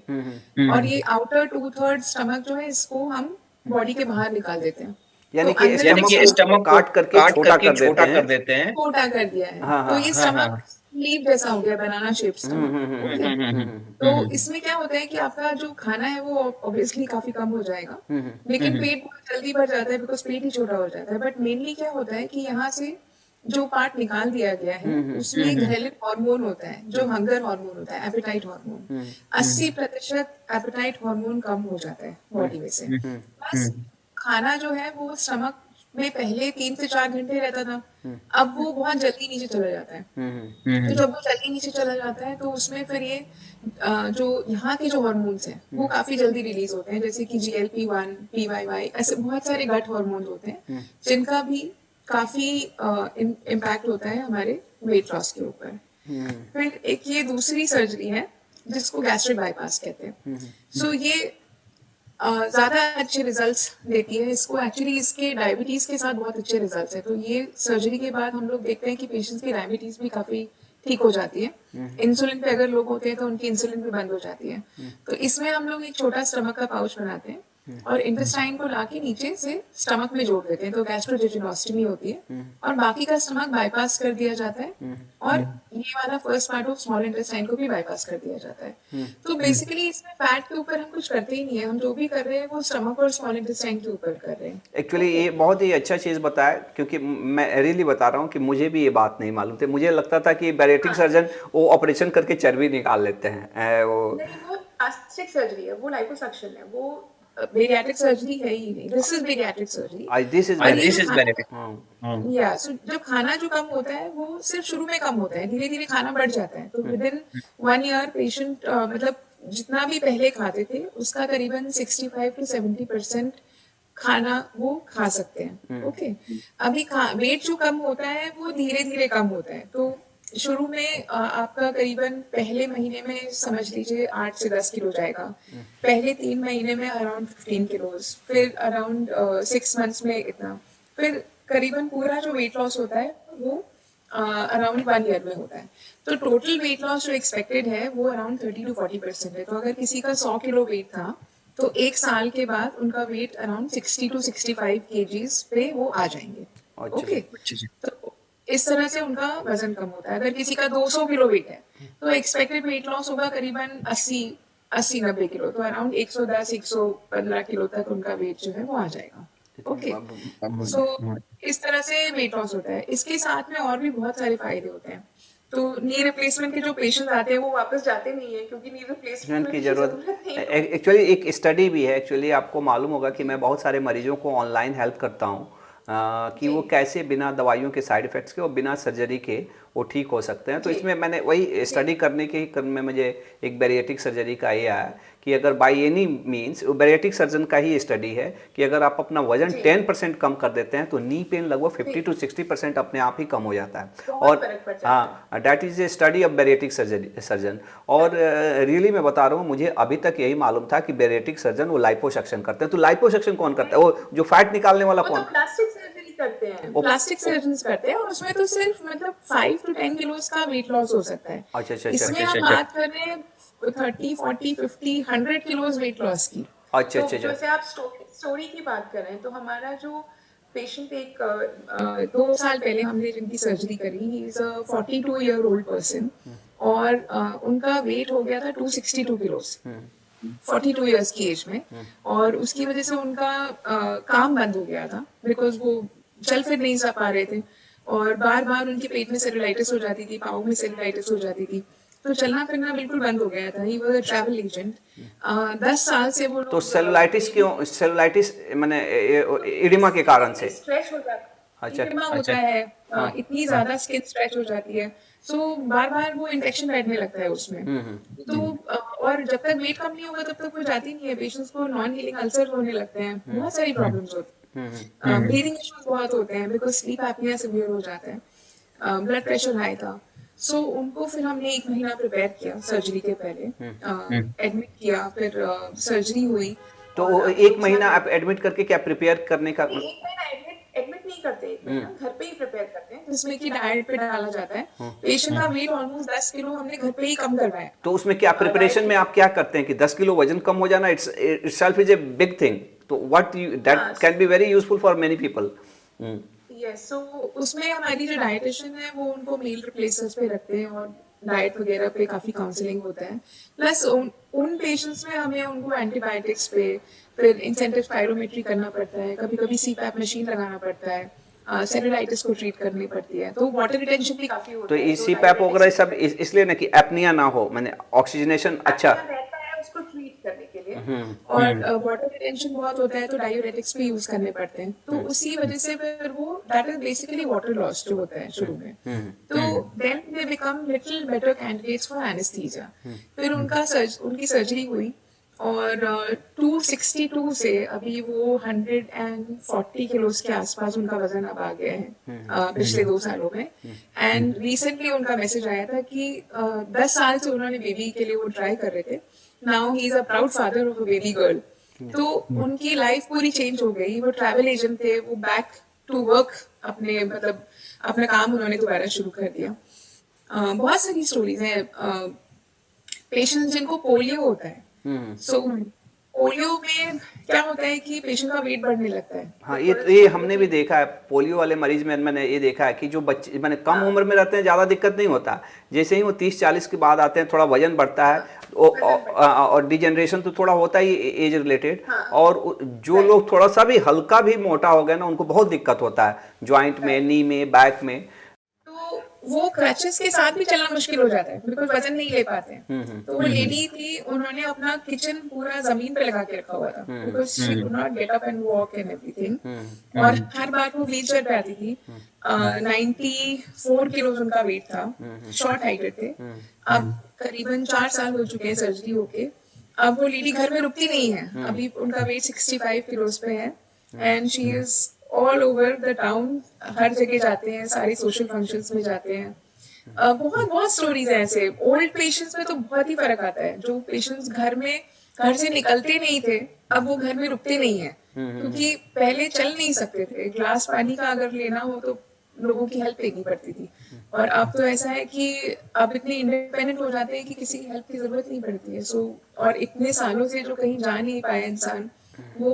S1: और ये आउटर 2/3 स्टमक जो है इसको हम बॉडी के बाहर निकाल देते हैं। तो
S2: यानी कि
S1: अंदर
S3: यानी
S1: का
S3: कि
S2: स्टमक को
S3: स्टमक को
S2: काट करके
S3: काट
S2: छोटा
S3: करके
S2: कर देते
S3: छोटा
S2: हैं।
S3: कर देते हैं।
S1: छोटा कर दिया है,
S2: हाँ
S1: तो
S2: हाँ
S1: ये
S3: हाँ हाँ
S1: स्टमक लीव जैसा हो गया, बनाना शेप स्टमक। ओके, तो इसमें क्या होता है कि आपका जो खाना है वो ऑब्वियसली काफी कम हो जाएगा, लेकिन पेट बहुत जल्दी भर जाता है बिकॉज पेट ही छोटा हो जाता है। बट मेनली क्या होता है कि यहाँ से जो पार्ट निकाल दिया गया है उसमें ग्रेलिन हार्मोन होता है, जो हंगर हार्मोन होता है, एपेटाइट हार्मोन। 80% एपेटाइट हार्मोन कम हो जाता है बॉडी में से। बस खाना जो है वो स्टमक में पहले 3 से 4 घंटे रहता था, अब वो बहुत जल्दी नीचे चला जाता है। तो जब वो जल्दी नीचे चला जाता है तो उसमें फिर ये जो यहाँ के जो हार्मोन्स हैं वो काफी जल्दी रिलीज होते हैं, जैसे कि GLP-1, PYY, ऐसे बहुत सारे गट हार्मोन्स होते हैं जिनका भी काफी इम्पैक्ट होता है हमारे वेट लॉस के ऊपर। फिर एक ये दूसरी सर्जरी है जिसको गैस्ट्रिक बाईपास कहते हैं। सो ये ज़्यादा अच्छे रिजल्ट्स देती है। इसको एक्चुअली इसके डायबिटीज़ के साथ बहुत अच्छे रिजल्ट्स हैं। तो ये सर्जरी के बाद हम लोग देखते हैं कि पेशेंट्स की डायबिटीज़ भी काफ़ी ठीक हो जाती है। इंसुलिन पे अगर लोग होते हैं तो उनकी इंसुलिन भी बंद हो जाती है। तो इसमें हम लोग एक छोटा स्टमक का पाउच बनाते हैं और इंटेस्टाइन को लाके नीचे से स्टमक में जोड़ देते हैं, तो गैस्ट्रोजेजुनोस्टमी होती है और बाकी का स्टमक बाईपास कर दिया जाता है और ये वाला first part of small intestine को भी बाईपास कर दिया जाता है। तो बेसिकली इसमें फैट के ऊपर हम कुछ करते ही नहीं है, हम जो भी कर रहे हैं वो स्टमक और स्मॉल इंटेस्टाइन के ऊपर कर रहे हैं।
S2: एक्चुअली ये बहुत ही अच्छा चीज़ बताया, क्योंकि मैं रियली बता रहा हूँ कि मुझे भी ये बात नहीं मालूम थी। मुझे लगता था कि बैरिएट्रिक सर्जन वो ऑपरेशन करके चर्बी निकाल लेते हैं।
S1: वो प्लास्टिक सर्जरी है, वो लाइपोसक्शन है, वो बेरियाट्रिक सर्जरी है ही नहीं। This is bariatric surgery.
S2: This is
S1: benefit. या सो जब खाना जो कम होता है वो सिर्फ शुरू में कम होता है, धीरे धीरे खाना बढ़ जाता है। तो विद इन 1 ईयर पेशेंट मतलब जितना भी पहले खाते थे उसका करीबन 65 to 70% खाना वो खा सकते हैं। ओके, अभी वेट जो कम होता है वो धीरे धीरे कम होता है। तो शुरू में आपका करीबन पहले महीने में समझ लीजिए 8 से 10 किलो जाएगा, पहले 3 महीने में अराउंड 15 किलोज, फिर अराउंड 6 मंथ्स में इतना, फिर करीबन पूरा जो वेट लॉस होता है वो अराउंड 1 ईयर में होता है। तो टोटल वेट लॉस जो एक्सपेक्टेड है वो अराउंड 30 to 40% है। तो अगर किसी का 100 किलो वेट था तो 1 साल के बाद उनका वेट अराउंड 60 to 65 kgs पे वो आ जाएंगे। ओके, तो इस तरह से उनका वजन कम होता है। अगर किसी का 200 किलो वेट है तो एक्सपेक्टेड वेट लॉस होगा करीबन 80-90 किलो, तो अराउंड 110-115 किलो तक उनका वेट जो है वो आ जाएगा। ओके, सो इस तरह से वेट लॉस होता है। इसके साथ में और भी बहुत सारे फायदे होते हैं। तो नी रिप्लेसमेंट के जो पेशेंट आते हैं वो वापस जाते नहीं है, क्योंकि नी रिप्लेसमेंट
S2: की जरूरत एक्चुअली एक स्टडी भी है। एक्चुअली आपको मालूम होगा कि मैं बहुत सारे मरीजों को ऑनलाइन हेल्प करता हूँ कि वो कैसे बिना दवाइयों के, साइड इफ़ेक्ट्स के और बिना सर्जरी के वो ठीक हो सकते हैं। तो इसमें मैंने वही स्टडी करने के ही क्रम में मुझे एक बैरिएट्रिक सर्जरी का ये आया कि अगर by any means, bariatric surgeon का ही स्टडी है कि अगर आप अपना वजन 10% कम कर देते हैं तो नी पेन लगभग 50 to 60% अपने आप ही कम हो जाता है। और हाँ, that is a study of bariatric surgeon. और रियली मैं बता रहा हूँ, मुझे अभी तक यही मालूम था कि बैरिएट्रिक सर्जन वो लाइपोसक्शन करते हैं। तो लाइपोसक्शन कौन करता है? वो जो फैट निकालने वाला कौन?
S1: करते हैं, प्लास्टिक सर्जन्स करते हैं, और उसमें तो सिर्फ मतलब 5 to 10 किलोस का वेट लॉस हो सकता है।
S2: अच्छा,
S1: इसमें हम बात कर रहे हैं 30, 40, 50, 100 किलोस वेट लॉस की।
S2: अच्छा,
S1: तो जैसे आप स्टोरी की बात कर रहे हैं, तो हमारा जो पेशेंट एक 2 साल पहले हमने जिनकी सर्जरी करी, he is a 42 year old person, और उनका वेट हो गया था 262 किलोस 42 इयर्स की एज में, और उसकी वजह से उनका काम बंद हो गया था, बिकॉज वो चल फिर नहीं पा रहे थे, और बार बार उनके पेट में सेलुलाइटिस हो जाती थी, पाँव में सेलुलाइटिस हो जाती थी, तो चलना फिरना बिल्कुल बंद हो गया था। He was a travel agent. 10 साल से वो
S2: तो सेलुलाइटिस क्यों? सेलुलाइटिस माने एडिमा के कारण से
S1: स्ट्रेच हो जाता है।
S2: अच्छा,
S1: एडिमा होता है, इतनी ज्यादा स्किन स्ट्रेच हो जाती है, सो बार बार वो इन्फेक्शन बैठने लगता है उसमें। तो और जब तक वेट कम नहीं होगा तब तक वो जाती नहीं है। पेशेंट्स को नॉन हीलिंग अल्सर होने लगते हैं, बहुत सारी प्रॉब्लम्स होती हैं, ब्रीदिंग इश्यूज बहुत होते हैं, बिकॉज स्लीप एपनिया सिवियर हो जाता है, ब्लड प्रेशर हाई था। सो उनको फिर हमने 1 महीना प्रिपेयर किया सर्जरी के पहले, एडमिट किया, फिर सर्जरी हुई।
S2: तो 1 महीना आप एडमिट करके क्या प्रिपेयर करने का?
S1: 1 महीना एडमिट नहीं करते, 1 महीना घर पे ही प्रिपेयर करते हैं, जिसमें कि डाइट पे डाला जाता है। पेशेंट का वेट ऑलमोस्ट 10 किलो हमने घर पे ही कम करवाया।
S2: तो उसमें क्या प्रिपरेशन में आप क्या करते हैं कि 10 किलो वजन कम हो जाना itself is a big thing, तो what that can be very useful for many people.
S1: Yes, so उसमें हमारी जो डाइटिशियन है वो उनको मील रिप्लेसर्स पे रखते हैं, और डाइट वगैरह पे काफ़ी काउंसलिंग होता है। प्लस उन पेशेंट्स में हमें उनको एंटीबायोटिक्स पे, फिर इंसेंटिव स्पायरोमेट्री करना पड़ता है, कभी कभी सीपैप मशीन लगाना पड़ता है, सेलुलाइटिस को ट्रीट करनी पड़ती है, तो वाटर रिटेंशन भी काफ़ी होता है।
S2: तो सीपैप वगैरह सब इसलिए ना कि एपनिया ना हो, माने ऑक्सीजनेशन अच्छा
S1: उसको ट्रीट करने के लिए, और वाटर रिटेंशन बहुत होता है तो डायूरेटिक्स भी यूज करने पड़ते हैं। तो उसी वजह से फिर वो that is basically water loss जो होता है शुरू में, तो then they become little better candidates for anaesthesia. फिर उनकी सर्जरी हुई, और 262 से अभी वो 140 किलोज के आसपास उनका वजन अब आ गया है पिछले 2 सालों में। एंड रिसेंटली उनका मैसेज आया था कि 10 साल से उन्होंने बेबी के लिए वो ट्राई कर रहे थे, now he is a proud father of a baby girl. तो उनकी लाइफ पूरी चेंज हो गई। वो ट्रैवल एजेंट थे, वो बैक टू वर्क अपने मतलब अपना काम उन्होंने दोबारा शुरू कर दिया। बहुत सारी स्टोरीज हैं। पेशेंट्स जिनको पोलियो होता है, सो पोलियो में क्या होता है कि पेशेंट का वेट बढ़ने लगता है।
S2: हाँ, ये हमने भी देखा है पोलियो वाले मरीज में। मैंने ये देखा है कि जो बच्चे मैंने कम उम्र में रहते हैं ज़्यादा दिक्कत नहीं होता, जैसे ही वो 30-40 के बाद आते हैं थोड़ा वजन बढ़ता है और डिजेनरेशन तो थोड़ा होता ही एज रिलेटेड। और जो लोग थोड़ा सा भी हल्का भी मोटा हो गए ना, उनको बहुत दिक्कत होता है ज्वाइंट में, नी में, बैक में।
S1: तो वो क्रचेस के साथ भी चलना मुश्किल हो जाता है, बिकॉज वजन नहीं ले पाते हैं। तो वो लेडी थी, उन्होंने अपना किचन पूरा जमीन पे लगा के रखा हुआ था, because she could not get up and walk and everything. और हर बार वो व्हील चेयर पे आती थी। 94 किलो उनका वेट था, शॉर्ट हाइटेड थे। अब करीबन 4 साल हो चुके हैं सर्जरी होके। अब वो लेडी घर में रुकती नहीं है। अभी उनका वेट 65 किलोज पे है and she is all over the town, हर जगह जाते हैं, सारे सोशल फंक्शंस में जाते हैं। बहुत बहुत स्टोरीज हैं ऐसे। ओल्ड पेशेंट्स में तो बहुत ही फर्क आता है। जो पेशेंट्स घर से निकलते नहीं थे, अब वो घर में रुकते नहीं है, क्योंकि पहले चल नहीं सकते थे। ग्लास पानी का अगर लेना हो तो लोगों की हेल्प लेनी पड़ती थी, और अब तो ऐसा है कि अब इतने इंडिपेंडेंट हो जाते हैं कि किसी की हेल्प की जरूरत नहीं पड़ती है। सो और इतने सालों से जो कहीं जा नहीं पाया इंसान, वो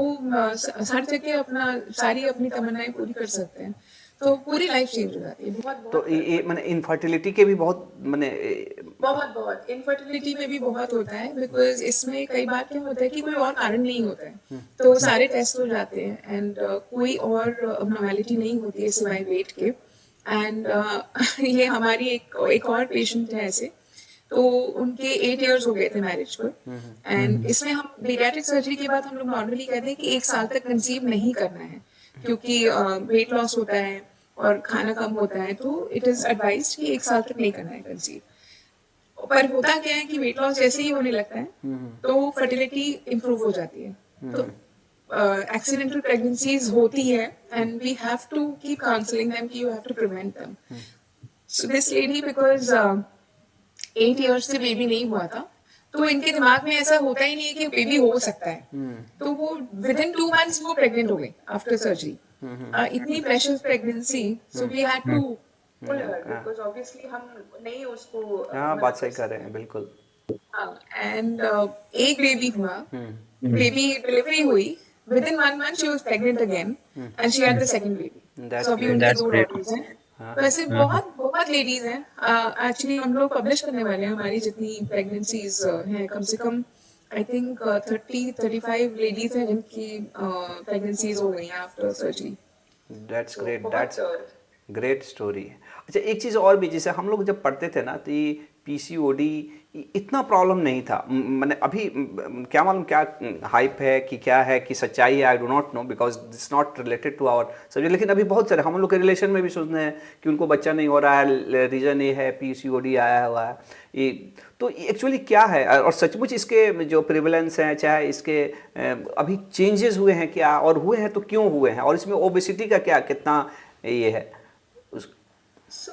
S1: हर जगह अपना सारी अपनी तमन्नाएं पूरी कर सकते हैं। तो पूरी लाइफ चेंज हो जाती है। बहुत
S2: तो ये मैंने इनफर्टिलिटी के भी बहुत मैंने
S1: बहुत इनफर्टिलिटी में भी बहुत होता है, बिकॉज इसमें कई बार क्या होता है कि कोई और कारण नहीं होता है, तो सारे टेस्ट हो जाते हैं एंड कोई और अबनॉर्मैलिटी नहीं होती है सिवाय वेट के। एंड ये हमारी एक और पेशेंट है ऐसे। तो उनके 8 इयर्स हो गए थे मैरिज को, एंड इसमें हम पीडियाट्रिक सर्जरी के बाद हम लोग नॉर्मली कहते हैं कि 1 साल तक कंसीव नहीं करना है, क्योंकि वेट लॉस होता है और खाना कम होता है। तो इट इज एडवाइज्ड कि 1 साल तक नहीं करना है कंसीव। पर होता क्या है कि वेट लॉस जैसे ही होने लगता है तो फर्टिलिटी इम्प्रूव हो जाती है। तो एक्सीडेंटल प्रेगनेंसीज होती है and we have to keep counselling them कि you have to prevent them. So this lady, because 8 years से बेबी नहीं हुआ था, तो इनके दिमाग में ऐसा होता ही नहीं है कि बेबी हो सकता है। तो वो विद इन 2 मंथ्स वो प्रेग्नेंट हो गई आफ्टर सर्जरी। इतनी precious pregnancy, so we had to pull her, because obviously हम नहीं उसको
S2: हाँ, बात सही कर रहे हैं बिल्कुल।
S1: एंड एक बेबी हुआ, बेबी डिलीवरी हुई, within 1 month she was pregnant again and she had the second baby. So अभी उनके 2 डॉटर्स हैं। वैसे बहुत बहुत लेडीज हैं। एक्चुअली हम लोग पब्लिश करने वाले हैं हमारी जितनी प्रेगनेंसीज हैं, कम से कम आई थिंक 30-35 लेडीज हैं जिनकी प्रेगनेंसीज हो गई हैं after surgery.
S2: That's great, that's great story. अच्छा, एक चीज़ और भी, जैसे हम लोग जब पढ़ते थे ना तो ये पीसीओडी इतना प्रॉब्लम नहीं था। मैंने अभी क्या मालूम क्या हाइप है कि क्या है कि सच्चाई है, I do not know because that's not related to our subject. लेकिन अभी बहुत सारे हम लोग के रिलेशन में भी सुनते हैं कि उनको बच्चा नहीं हो रहा है, रीज़न ये है पीसीओडी आया हुआ है। ये तो एक्चुअली क्या है, और सचमुच इसके जो प्रिवलेंस हैं, चाहे इसके अभी चेंजेस हुए हैं क्या, और हुए हैं तो क्यों हुए हैं, और इसमें ओबेसिटी का क्या कितना ये है
S1: So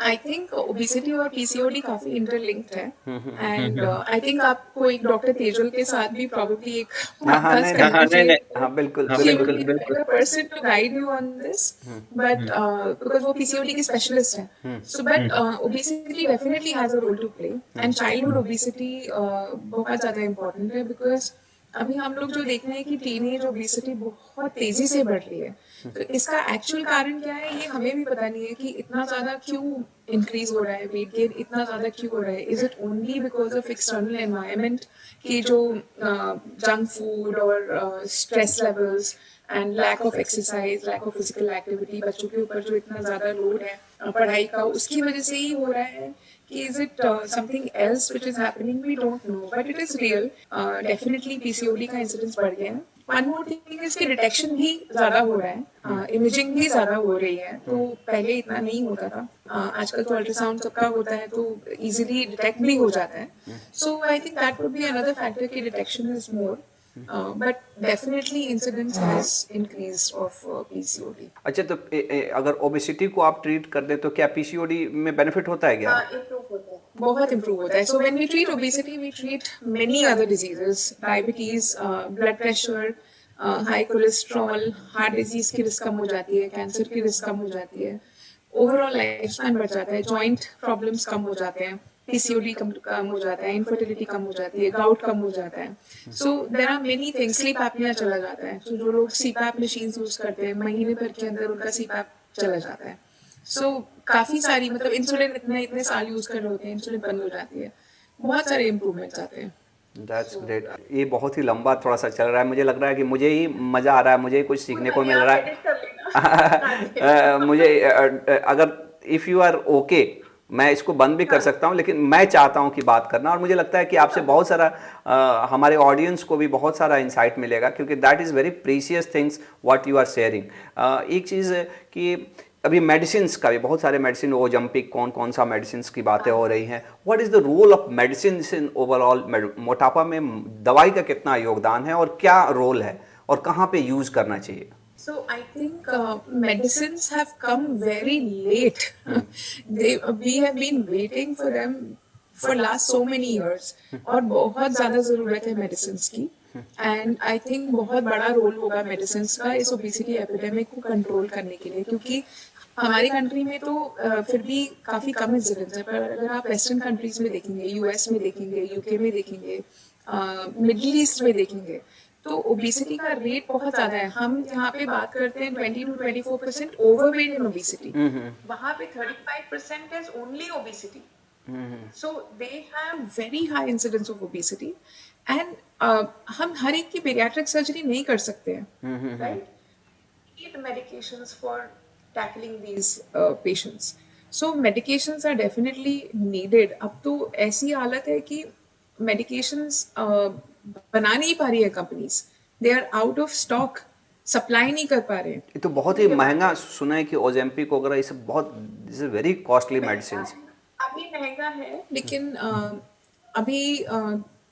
S1: I think obesity और PCOD काफी इंटरलिंक्ड है, एंड आई थिंक आपको एक डॉक्टर तेजल के साथ भी प्रॉब्ली एक पॉडकास्ट करना चाहिए।
S2: हाँ बिल्कुल
S1: She will be the better person to guide you on this, but because वो PCOD की स्पेशलिस्ट है। So but obesity definitely has a role to play, and childhood obesity बहुत ज़्यादा important है, because अभी हम लोग जो देख रहे हैं कि टीनेज ओबेसिटी बहुत तेजी से बढ़ रही है। तो इसका एक्चुअल कारण क्या है ये हमें भी पता नहीं है कि इतना ज्यादा क्यों इंक्रीज हो रहा है, वेट गेन इतना ज्यादा क्यों हो रहा है। Is it only because of external environment की जो जंक फूड और stress levels and lack of exercise, lack of physical activity, बच्चों के ऊपर जो इतना ज्यादा लोड है पढ़ाई का, उसकी वजह से ही हो रहा है कि is it something else which is happening? We don't know, but it is real. Definitely PCOD का incidence बढ़ गया है, वन मोर थिंग इज कि डिटेक्शन भी ज़्यादा हो रहा है, इमेजिंग भी ज़्यादा हो रही है, तो पहले इतना नहीं होता था। आजकल तो अल्ट्रासाउंड सबका होता है तो इजीली डिटेक्ट भी हो जाता है। So I think that would be another factor कि detection is more, but definitely incidence has increased of PCOD.
S2: अच्छा, तो अगर ओबेसिटी को आप ट्रीट कर दें तो क्या पीसीओडी में बेनिफिट होता है क्या?
S1: इम्प्रूव होता है, बहुत इम्प्रूव होता है। So when we treat obesity we treat many other diseases, diabetes, blood pressure, high cholesterol, heart disease की रिस्क कम हो जाती है, कैंसर की रिस्क कम हो जाती है, ओवरऑल लाइफ स्पैन बढ़ जाता है, जॉइंट प्रॉब्लम्स कम हो जाते हैं, पीसीओडी कम हो जाता है, इनफर्टिलिटी कम हो जाती है, गाउट कम हो जाता है। So there are many things, sleep apnoea चला जाता है। तो जो लोग सीपैप मशीन्स यूज करते हैं, महीने भर के अंदर उनका सीपैप चला जाता है। सो काफी सारी, मतलब इंसुलिन इतने इतने साल यूज कर रहे होते हैं, इंसुलिन बंद हो जाती है, बहुत सारे इम्प्रूवमेंट्स आते हैं।
S2: That's great. ये बहुत ही लंबा थोड़ा सा चल रहा है, मुझे लग रहा है कि मुझे ही मज़ा आ रहा है, मुझे ही कुछ सीखने को मिल रहा है। मुझे अगर इफ़ यू आर ओके मैं इसको बंद भी कर सकता हूँ, लेकिन मैं चाहता हूँ कि बात करना, और मुझे लगता है कि आपसे बहुत सारा हमारे ऑडियंस को भी बहुत सारा इंसाइट मिलेगा, क्योंकि that is very precious things what you are sharing. एक चीज़ कि अभी मेडिसिन का भी बहुत सारे मेडिसिन, ओजम्पिक, कौन कौन सा मेडिसिन की बातें हो रही हैं। What is the role of medicine in overall? मोटापा में दवाई का कितना योगदान है और क्या रोल है और कहाँ पे यूज़ करना चाहिए?
S1: So I think medicines have come very late. We have been waiting for them for last so many years. और बहुत ज़्यादा ज़रूरत है medicines की. And I think बहुत बड़ा रोल होगा medicines का इस obesity epidemic को कंट्रोल करने के लिए, क्योंकि हमारी कंट्री में तो फिर भी काफ़ी कम इंसिडेंस है, पर अगर आप वेस्टर्न कंट्रीज में देखेंगे, यूएस में देखेंगे, यूके में देखेंगे, मिडिल ईस्ट में देखेंगे, तो ओबेसिटी का रेट बहुत ज्यादा है। हम यहाँ पे बात करते हैं 20 to 24% ओवरवेट एंड ओबेसिटी, वहाँ पे 35% is only obesity. So they have very high incidence of obesity, and हम हर एक की पीडियाट्रिक सर्जरी नहीं कर सकते हैं, right? Need medications for tackling these patients. So medications are definitely needed. अब तो ऐसी हालत है कि medications बना नहीं पा रही है companies, they are out of stock, supply नहीं कर पा रहे हैं।
S2: ये तो बहुत ही महंगा सुना है कि ओजेम्पिक वगैरह, ये सब बहुत, this is very costly medicine.
S1: अभी महंगा है, लेकिन अभी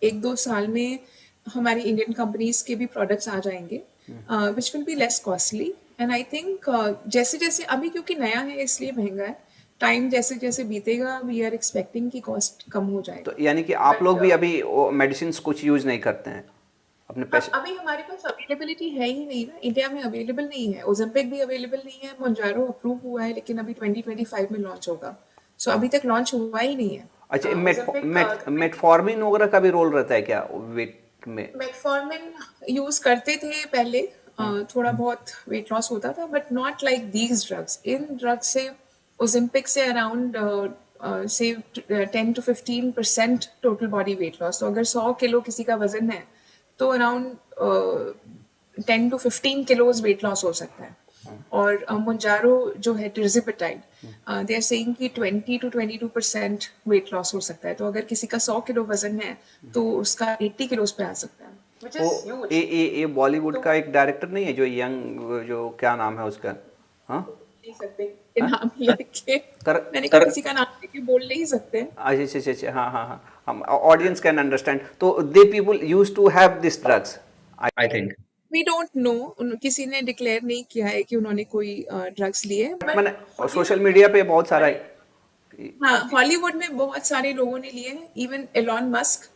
S1: 1-2 साल में हमारी इंडियन कंपनीज के भी प्रोडक्ट्स आ जाएंगे which will be less costly, and I think जैसे जैसे अभी क्योंकि नया है इसलिए महंगा है, टाइम जैसे जैसे बीतेगा वी आर एक्सपेक्टिंग कि कॉस्ट कम हो जाए।
S2: तो यानी कि आप लोग भी अभी मेडिसिन कुछ यूज नहीं करते हैं अपने पैसे?
S1: अभी हमारे पास अवेलेबिलिटी है ही नहीं ना, इंडिया में अवेलेबल नहीं है, ओजेम्पिक भी अवेलेबल नहीं है, मोंजारो अप्रूव हुआ है लेकिन अभी 2025 में लॉन्च होगा, सो अभी तक लॉन्च हुआ ही नहीं है।
S2: अच्छा, मेटफॉर्मिन वगैरह का भी रोल रहता है क्या वेट में?
S1: मेटफॉर्मिन यूज करते थे पहले, थोड़ा बहुत वेट लॉस होता था, but not like these drugs. In drugs से, ओजेम्पिक से अराउंड से 10 to 15% total body weight loss. तो अगर 100 किलो किसी का वजन है तो around 10 to 15 kilos weight loss हो सकता है। और मोंजारो जो है टिर्जिपेटाइड, दे आर सेइंग कि 20 to 22% वेट लॉस हो सकता है। तो अगर किसी का 100 किलो वजन है तो उसका 80 किलोज पे आ सकता है, which is huge.
S2: ये बॉलीवुड का एक डायरेक्टर नहीं है जो यंग, जो क्या नाम है उसका? हाँ,
S1: नहीं सकते नाम लेके, मैंने कहा किसी का नाम लेके बोल नहीं सकते।
S2: अच्छा अच्छा अच्छा, हाँ हाँ हाँ, हम ऑडियंस कैन अंडरस्टैंड। तो they people use to have this drugs, I think.
S1: We don't know, किसी ने डिक्लेयर नहीं किया है कि उन्होंने कोई ड्रग्स लिए।
S2: मैंने सोशल मीडिया पे बहुत सारा,
S1: हाँ, हॉलीवुड में बहुत सारे लोगों ने लिए हैं, even Elon Musk,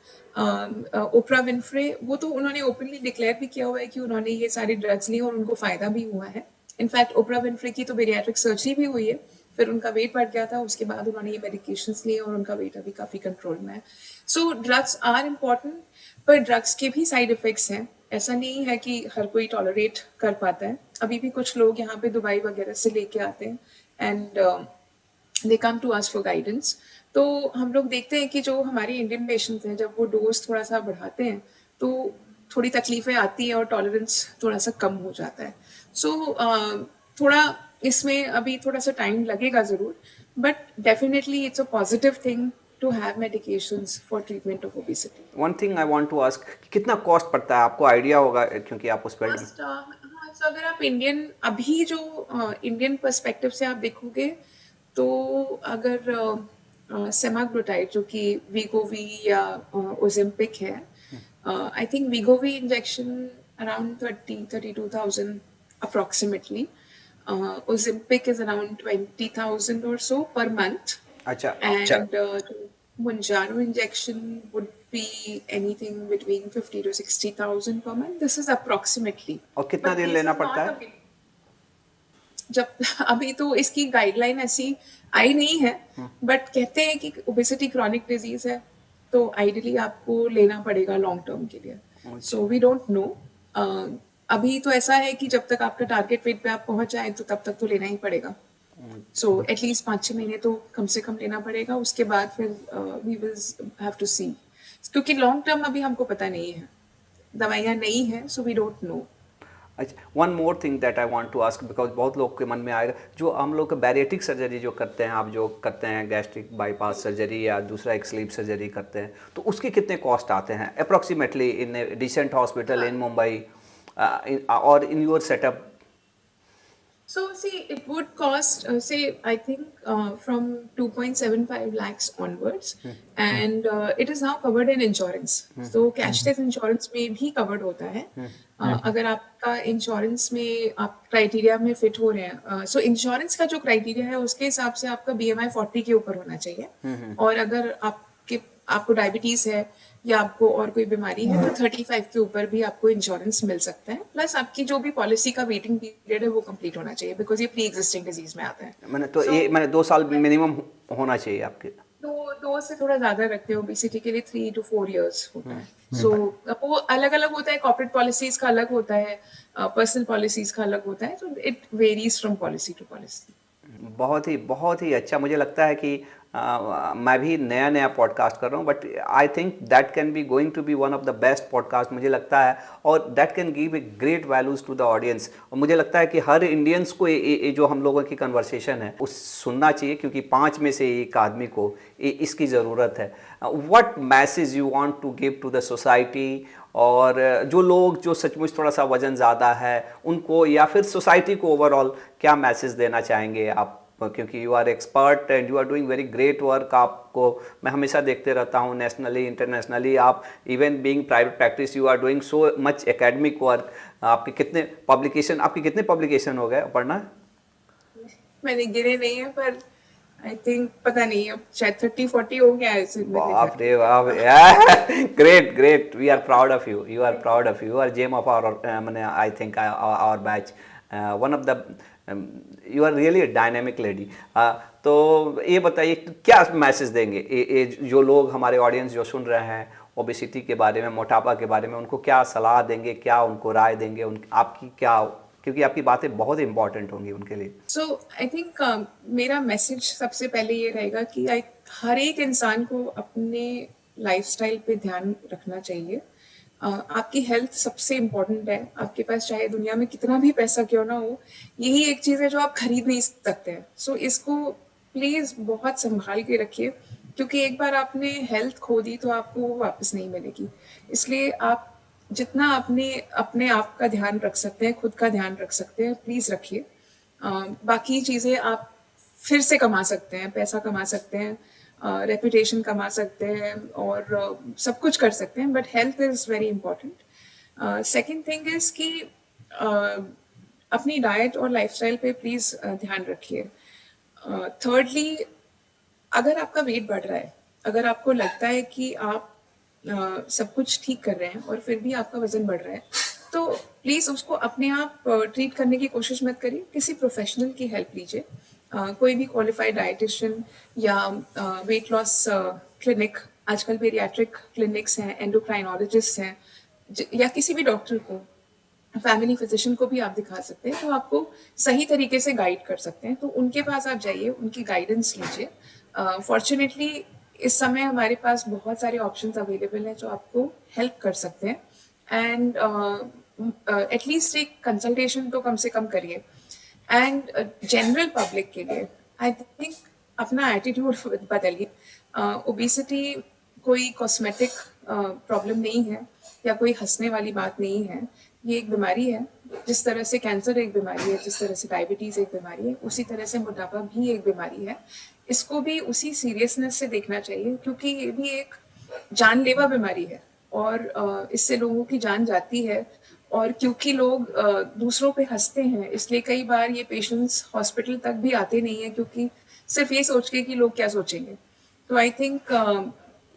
S1: Oprah Winfrey, वो तो उन्होंने ओपनली डिक्लेयर भी किया हुआ है कि उन्होंने ये सारे ड्रग्स लिए और उनको फायदा भी हुआ है। इनफैक्ट ओपरा विनफ्रे की तो बेरियाट्रिक सर्जरी भी हुई है, फिर उनका वेट बढ़ गया था, उसके बाद उन्होंने ये मेडिकेशंस लिए और उनका वेट अभी काफ़ी कंट्रोल में है। सो ड्रग्स आर इम्पॉर्टेंट, पर ड्रग्स के भी साइड इफ़ेक्ट्स हैं, ऐसा नहीं है कि हर कोई टॉलरेट कर पाता है। अभी भी कुछ लोग यहाँ पे दुबई वगैरह से लेके आते हैं and they come to us for guidance. तो हम लोग देखते हैं कि जो हमारे इंडियन पेशेंट्स हैं, जब वो डोज थोड़ा सा बढ़ाते हैं तो थोड़ी तकलीफें आती हैं और टॉलरेंस थोड़ा सा कम हो जाता है। सो थोड़ा इसमें अभी थोड़ा सा टाइम लगेगा ज़रूर, but definitely it's a positive thing to have medications for treatment of obesity.
S2: One thing I want to ask, कितना कॉस्ट पड़ता है, आपको आइडिया होगा क्योंकि आप उस फील्ड में।
S1: फर्स्ट हाँ, so अगर आप इंडियन अभी जो इंडियन पर्सपेक्टिव से आप देखोगे तो अगर सेमाग्लोटाइड जो कि वीगोवी या ओजेम्पिक है, I think Wegovy injection around 32,000 approximately, Ozempic is around 20,000 और सो पर मंथ,
S2: अच्छा
S1: and Mounjaro injection would be anything between 50 to 60,000 per month. This is approximately.
S2: और कितना
S1: But
S2: दिन
S1: this
S2: लेना
S1: is
S2: पड़ता
S1: not
S2: है?
S1: जब अभी तो इसकी गाइडलाइन ऐसी आई नहीं है, बट कहते हैं कि ओबेसिटी क्रॉनिक डिजीज है, तो आइडियली आपको लेना पड़ेगा लॉन्ग टर्म के लिए. So we don't know. अभी तो ऐसा है कि जब तक आपका टारगेट वेट पे आप पहुंच जाए तो तब तक तो लेना ही पड़ेगा. सो एटलीस्ट 5-6 महीने तो कम से कम लेना पड़ेगा. उसके बाद फिर वी विल हैव टू सी, क्योंकि लॉन्ग टर्म अभी हमको पता नहीं है, दवाइयाँ नहीं है, सो वी डोंट नो.
S2: अच्छा, one more thing that I want to ask, because बहुत लोग के मन में आएगा, जो हम लोग बैरिएटिक सर्जरी जो करते हैं, आप जो करते हैं गैस्ट्रिक बाईपास सर्जरी या दूसरा एक स्लीप सर्जरी करते हैं, तो उसके कितने कॉस्ट आते हैं approximately in decent hospital in Mumbai और in your setup?
S1: So see, it would cost, say, I think from 2.75 lakhs onwards, and it is now covered in insurance. So cashless insurance में भी covered होता है. अगर आपका insurance में आप criteria में फिट हो रहे हैं, सो इंश्योरेंस का जो क्राइटेरिया है उसके हिसाब से आपका BMI 40 के ऊपर होना चाहिए. और अगर आपको डायबिटीज है या आपको और कोई बीमारी है तो 35 के ऊपर भी आपको इंश्योरेंस मिल सकता है. प्लस आपकी जो भी पॉलिसी का वेटिंग पीरियड है वो कंप्लीट होना चाहिए, बिकॉज ये प्री एग्जिस्टिंग डिजीज में आता है.
S2: मैंने तो ये मैंने 2 साल मिनिमम होना चाहिए आपके.
S1: दो से थोड़ा ज्यादा रखते हैं ओबेसिटी के लिए, 3 to 4 years होता है. सो वो अलग अलग होता है, कॉर्पोरेट पॉलिसीज का अलग होता है, पर्सनल पॉलिसीज का अलग होता है, तो it varies from policy to policy.
S2: बहुत ही अच्छा. मुझे लगता है कि मैं भी नया नया पॉडकास्ट कर रहा हूँ, but I think that can be going to be one of the best podcast मुझे लगता है, और that can give a great values to the audience. और मुझे लगता है कि हर इंडियंस को ये जो हम लोगों की कन्वर्सेशन है उस सुनना चाहिए, क्योंकि 5 में से एक आदमी को इसकी ज़रूरत है. What message you want to give to the society, और जो लोग जो सचमुच थोड़ा सा वज़न ज़्यादा है उनको, या फिर सोसाइटी को ओवरऑल क्या मैसेज देना चाहेंगे आप, क्योंकि you are expert and you are doing very great work. आपको मैं हमेशा देखते रहता हूँ नेशनली इंटरनेशनली. आप even being private practice you are doing so much academic work. आपके कितने पब्लिकेशन हो गए पढ़ना?
S1: मैंने गिने नहीं है, पर आई थिंक पता नहीं, अब शायद 30-40 हो गया है.
S2: बाप रे बाप. Great. We are proud of you. You are gem of our, मैंने I think our batch. One of the you are really a dynamic lady. तो ये बताइए क्या मैसेज देंगे ये जो लोग हमारे ऑडियंस जो सुन रहे हैं ओबेसिटी के बारे में, मोटापा के बारे में, उनको क्या सलाह देंगे, क्या उनको राय देंगे, आपकी क्या, क्योंकि आपकी बातें बहुत इंपॉर्टेंट होंगी उनके लिए.
S1: सो आई थिंक मेरा मैसेज सबसे पहले ये रहेगा कि हर एक इंसान को अपने लाइफस्टाइल पे ध्यान रखना चाहिए. आपकी हेल्थ सबसे इम्पोर्टेंट है. आपके पास चाहे दुनिया में कितना भी पैसा क्यों ना हो, यही एक चीज़ है जो आप खरीद नहीं सकते हैं. सो इसको प्लीज़ बहुत संभाल के रखिए, क्योंकि एक बार आपने हेल्थ खो दी तो आपको वापस नहीं मिलेगी. इसलिए आप जितना अपने आप का ध्यान रख सकते हैं, खुद का ध्यान रख सकते हैं, प्लीज़ रखिए. बाकी चीज़ें आप फिर से कमा सकते हैं, पैसा कमा सकते हैं, रेपुटेशन कमा सकते हैं, और सब कुछ कर सकते हैं, but health is very important. Second thing is कि अपनी डाइट और लाइफस्टाइल पे प्लीज़ ध्यान रखिए. थर्डली, अगर आपका वेट बढ़ रहा है, अगर आपको लगता है कि आप सब कुछ ठीक कर रहे हैं और फिर भी आपका वजन बढ़ रहा है, तो प्लीज़ उसको अपने आप ट्रीट करने की कोशिश मत करिए. किसी प्रोफेशनल की हेल्प लीजिए. कोई भी क्वालिफाइड डाइटिशियन या वेट लॉस क्लिनिक, आजकल बेरियाट्रिक क्लिनिक्स हैं, एंडोक्राइनोलॉजिस्ट हैं, या किसी भी डॉक्टर को, फैमिली फिजिशियन को भी आप दिखा सकते हैं, तो आपको सही तरीके से गाइड कर सकते हैं. तो उनके पास आप जाइए, उनकी गाइडेंस लीजिए. फॉर्चुनेटली इस समय हमारे पास बहुत सारे ऑप्शंस अवेलेबल हैं जो आपको हेल्प कर सकते हैं. एंड एटलीस्ट एक कंसल्टेशन तो कम से कम करिए. एंड जनरल पब्लिक के लिए आई थिंक अपना एटीट्यूड बदलिए। ओबेसिटी कोई कॉस्मेटिक प्रॉब्लम नहीं है या कोई हंसने वाली बात नहीं है। ये एक बीमारी है, जिस तरह से कैंसर एक बीमारी है, जिस तरह से डायबिटीज़ एक बीमारी है, उसी तरह से मोटापा भी एक बीमारी है। इसको भी उसी सीरियसनेस से देखना चाहिए, क्योंकि ये भी एक जानलेवा बीमारी है और इससे लोगों की जान जाती है। और क्योंकि लोग दूसरों पे हंसते हैं, इसलिए कई बार ये पेशेंट्स हॉस्पिटल तक भी आते नहीं हैं, क्योंकि सिर्फ ये सोच के कि लोग क्या सोचेंगे। तो आई थिंक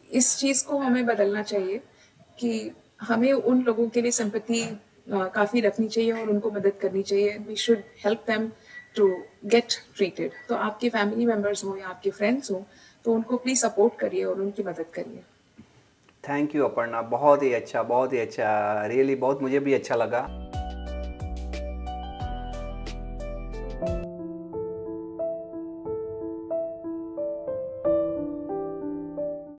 S1: इस चीज़ को हमें बदलना चाहिए कि हमें उन लोगों के लिए सिंपैथी काफ़ी रखनी चाहिए और उनको मदद करनी चाहिए। We should help them to get treated. तो आपके फैमिली मेम्बर्स हों या आपके फ्रेंड्स हों, तो उनको प्लीज़ सपोर्ट करिए और उनकी मदद करिए।
S2: थैंक यू अपर्णा, बहुत ही अच्छा, बहुत ही अच्छा, रियली बहुत मुझे भी अच्छा लगा।